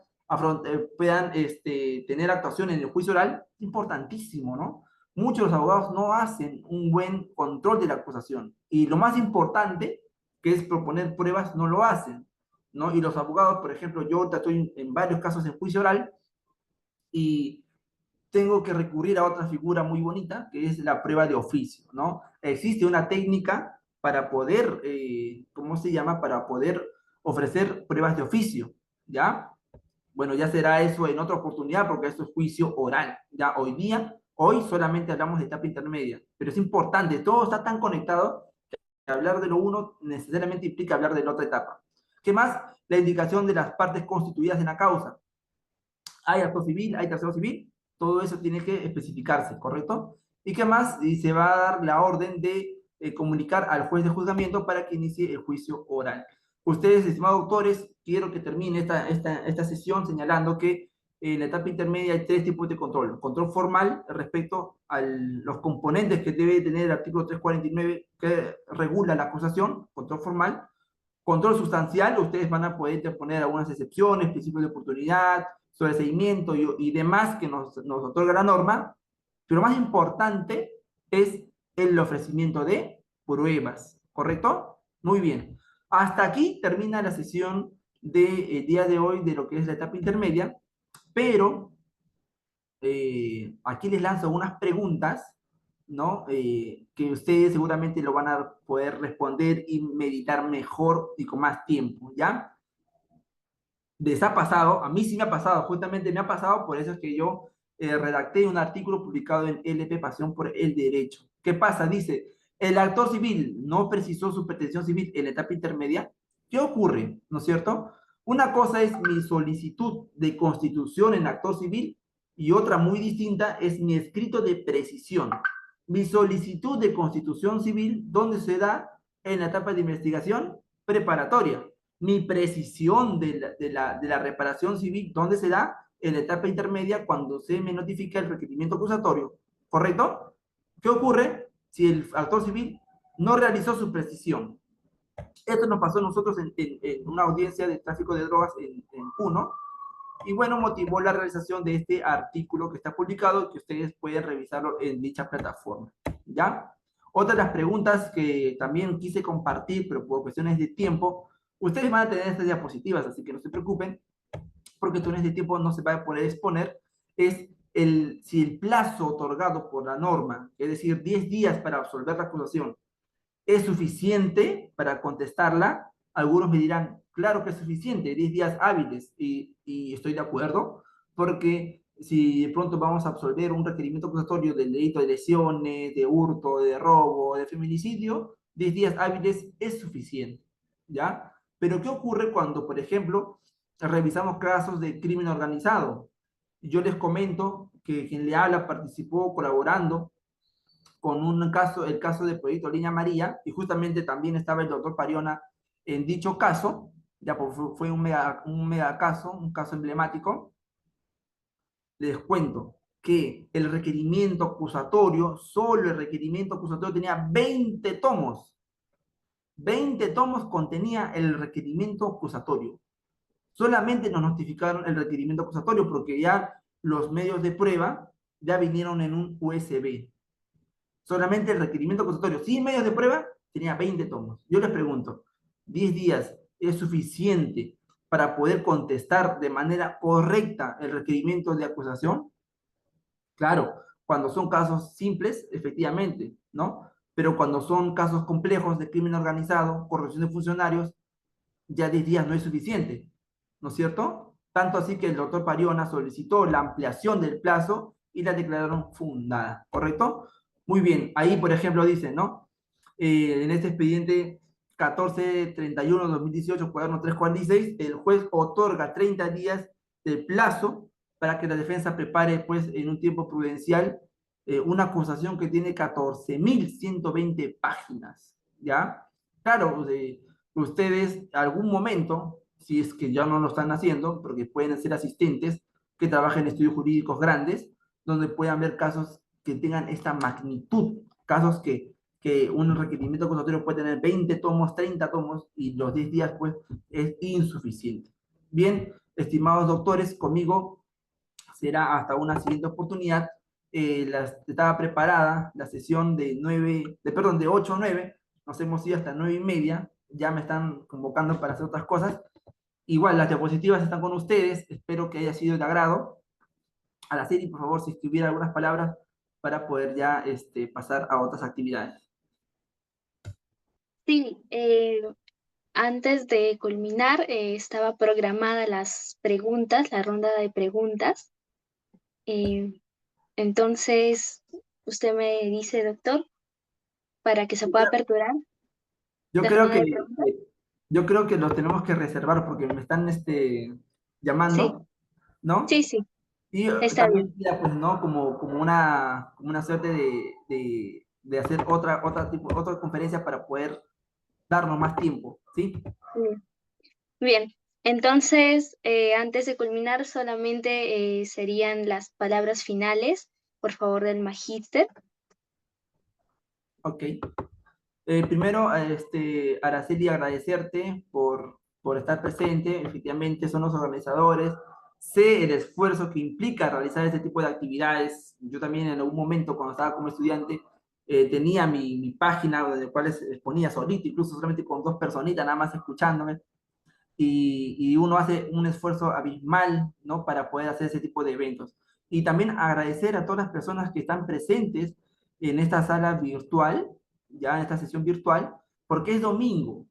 tener actuación en el juicio oral, importantísimo, ¿no? Muchos de los abogados no hacen un buen control de la acusación. Y lo más importante, que es proponer pruebas, no lo hacen, ¿no? Y los abogados, por ejemplo, yo estoy en varios casos en juicio oral y tengo que recurrir a otra figura muy bonita, que es la prueba de oficio, ¿no? Existe una técnica para poder, ¿cómo se llama? Para poder ofrecer pruebas de oficio, ¿ya? Bueno, ya será eso en otra oportunidad porque esto es juicio oral. Ya hoy solamente hablamos de etapa intermedia, pero es importante, todo está tan conectado que hablar de lo uno necesariamente implica hablar de la otra etapa. ¿Qué más? La indicación de las partes constituidas en la causa. Hay acto civil, hay tercero civil, todo eso tiene que especificarse, ¿correcto? ¿Y qué más? Y se va a dar la orden de comunicar al juez de juzgamiento para que inicie el juicio oral. Ustedes, estimados autores, quiero que termine esta sesión señalando que en la etapa intermedia hay 3 tipos de control. Control formal respecto a los componentes que debe tener el artículo 349 que regula la acusación, control formal. Control sustancial, ustedes van a poder interponer algunas excepciones, principios de oportunidad, sobreseimiento y demás que nos otorga la norma, pero más importante es el ofrecimiento de pruebas, ¿correcto? Muy bien. Hasta aquí termina la sesión del día de hoy de lo que es la etapa intermedia, pero aquí les lanzo unas preguntas, ¿no? Que ustedes seguramente lo van a poder responder y meditar mejor y con más tiempo, ¿ya? Les ha pasado, a mí sí me ha pasado, justamente me ha pasado, por eso es que yo redacté un artículo publicado en LP Pasión por el Derecho. ¿Qué pasa? Dice, el actor civil no precisó su pretensión civil en la etapa intermedia. ¿Qué ocurre? ¿No es cierto? Una cosa es mi solicitud de constitución en actor civil y otra muy distinta es mi escrito de precisión. Mi solicitud de constitución civil, ¿dónde se da? En la etapa de investigación preparatoria. Mi precisión de la reparación civil, ¿dónde se da? En la etapa intermedia, cuando se me notifica el requerimiento acusatorio. ¿Correcto? ¿Qué ocurre si el actor civil no realizó su precisión? Esto nos pasó a nosotros en una audiencia de tráfico de drogas en Puno, y bueno, motivó la realización de este artículo que está publicado, que ustedes pueden revisarlo en dicha plataforma, ¿ya? Otra de las preguntas que también quise compartir, pero por cuestiones de tiempo, ustedes van a tener estas diapositivas, así que no se preocupen, porque cuestiones de tiempo no se va a poder exponer, es si el plazo otorgado por la norma, es decir, 10 días para absolver la acusación, es suficiente para contestarla. Algunos me dirán, Claro que es suficiente, 10 días hábiles, y estoy de acuerdo, porque si de pronto vamos a absolver un requerimiento acusatorio del delito de lesiones, de hurto, de robo, de feminicidio, 10 días hábiles es suficiente, ¿ya? Pero ¿qué ocurre cuando, por ejemplo, revisamos casos de crimen organizado? Yo les comento que quien le habla participó colaborando con un caso, el caso del proyecto Línea María, y justamente también estaba el doctor Pariona en dicho caso, ya pues fue un mega caso, un caso emblemático. Les cuento que el requerimiento acusatorio, solo el requerimiento acusatorio tenía 20 tomos. 20 tomos contenía el requerimiento acusatorio. Solamente nos notificaron el requerimiento acusatorio porque ya los medios de prueba ya vinieron en un USB. Solamente el requerimiento acusatorio sin medios de prueba tenía 20 tomos. Yo les pregunto, ¿10 días es suficiente para poder contestar de manera correcta el requerimiento de acusación? Claro, cuando son casos simples, efectivamente, ¿no? Pero cuando son casos complejos de crimen organizado, corrupción de funcionarios, ya 10 días no es suficiente, ¿no es cierto? Tanto así que el doctor Pariona solicitó la ampliación del plazo y la declararon fundada, ¿correcto? Muy bien, ahí por ejemplo dice, ¿no? En este expediente 1431-2018, cuaderno 346, el juez otorga 30 días de plazo para que la defensa prepare, pues, en un tiempo prudencial, una acusación que tiene 14.120 páginas, ¿ya? Claro, ustedes algún momento, si es que ya no lo están haciendo, porque pueden ser asistentes que trabajen en estudios jurídicos grandes, donde puedan ver casos que tengan esta magnitud, casos que un requerimiento acusatorio puede tener 20 tomos, 30 tomos, y los 10 días, pues, es insuficiente. Bien, estimados doctores, conmigo será hasta una siguiente oportunidad. Estaba preparada la sesión de 8 a 9, nos hemos ido hasta 9 y media, ya me están convocando para hacer otras cosas. Igual, las diapositivas están con ustedes, espero que haya sido de agrado. A la serie, por favor, si escribiera algunas palabras para poder ya pasar a otras actividades. Sí, antes de culminar, estaba programada las preguntas, la ronda de preguntas. Eh, entonces, usted me dice, doctor, para que se pueda aperturar Yo la creo ronda que, de preguntas. yo creo que los tenemos que reservar porque me están Sí, llamando, ¿no? sí, sí, Y está bien. también queda, pues, ¿no? Como una suerte de hacer otra conferencia para poder darnos más tiempo, ¿sí? Bien. Bien. Entonces, antes de culminar, solamente serían las palabras finales, por favor, del magíster. Ok. Primero, Araceli, agradecerte por estar presente. Efectivamente, son los organizadores. Sé el esfuerzo que implica realizar este tipo de actividades. Yo también en algún momento, cuando estaba como estudiante, tenía mi página donde cual exponía solito, incluso solamente con dos personitas nada más escuchándome. Y uno hace un esfuerzo abismal, ¿no? Para poder hacer ese tipo de eventos. Y también agradecer a todas las personas que están presentes en esta sala virtual, ya en esta sesión virtual, porque es domingo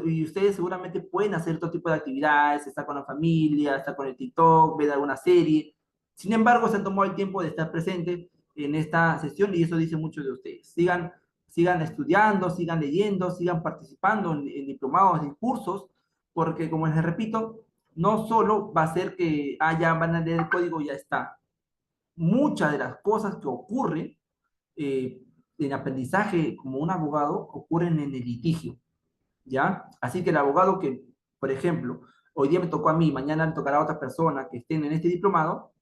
y ustedes seguramente pueden hacer todo tipo de actividades, estar con la familia, estar con el TikTok, ver alguna serie. Sin embargo, se han tomado el tiempo de estar presentes en esta sesión y eso dice mucho de ustedes. Sigan estudiando, sigan leyendo, sigan participando en diplomados, en cursos, porque como les repito, no solo va a ser que ya van a leer el código y ya está. Muchas de las cosas que ocurren en aprendizaje como un abogado ocurren en el litigio, ¿ya? Así que el abogado que, por ejemplo, hoy día me tocó a mí, mañana le tocará a otra persona que estén en este diplomado,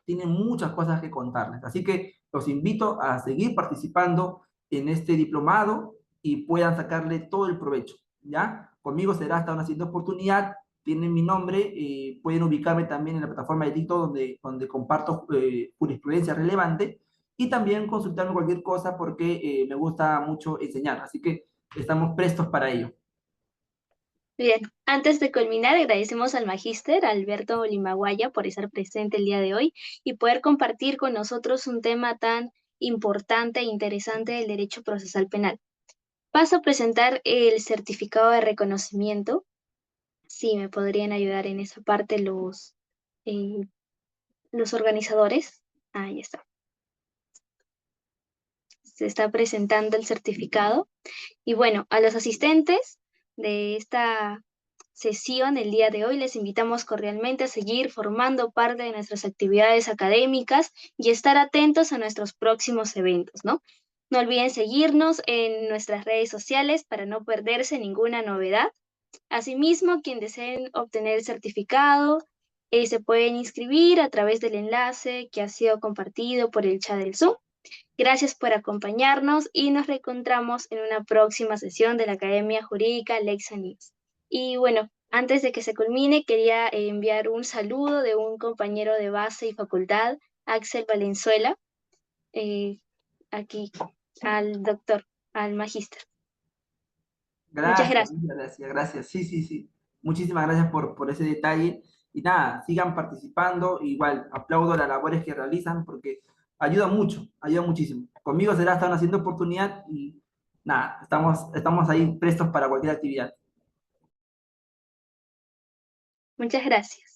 tienen muchas cosas que contarles. Así que los invito a seguir participando en este diplomado y puedan sacarle todo el provecho, ¿ya? Conmigo será hasta una siguiente oportunidad. Tienen mi nombre, pueden ubicarme también en la plataforma de TikTok donde comparto jurisprudencia relevante y también consultarme cualquier cosa porque me gusta mucho enseñar. Así que estamos prestos para ello. Bien, antes de culminar, agradecemos al magíster Alberto Limaguaya por estar presente el día de hoy y poder compartir con nosotros un tema tan importante e interesante del derecho procesal penal. Paso a presentar el certificado de reconocimiento. Sí, me podrían ayudar en esa parte eh, los organizadores. Ahí está. Se está presentando el certificado. Y bueno, a los asistentes de esta sesión el día de hoy les invitamos cordialmente a seguir formando parte de nuestras actividades académicas y estar atentos a nuestros próximos eventos, ¿no? No olviden seguirnos en nuestras redes sociales para no perderse ninguna novedad. Asimismo, quien deseen obtener el certificado, se pueden inscribir a través del enlace que ha sido compartido por el chat del Zoom. Gracias por acompañarnos y nos reencontramos en una próxima sesión de la Academia Jurídica Lexa News. Y bueno, antes de que se culmine, quería enviar un saludo de un compañero de base y facultad, Axel Valenzuela, eh, aquí al doctor, al magíster. Muchas Gracias, gracias. muchas gracias, gracias. Sí, sí, sí. Muchísimas gracias por ese detalle. Y nada, sigan participando. Igual, aplaudo las labores que realizan porque ayuda mucho, ayuda muchísimo. Conmigo será hasta una siguiente oportunidad y nada, estamos ahí prestos para cualquier actividad. Muchas gracias.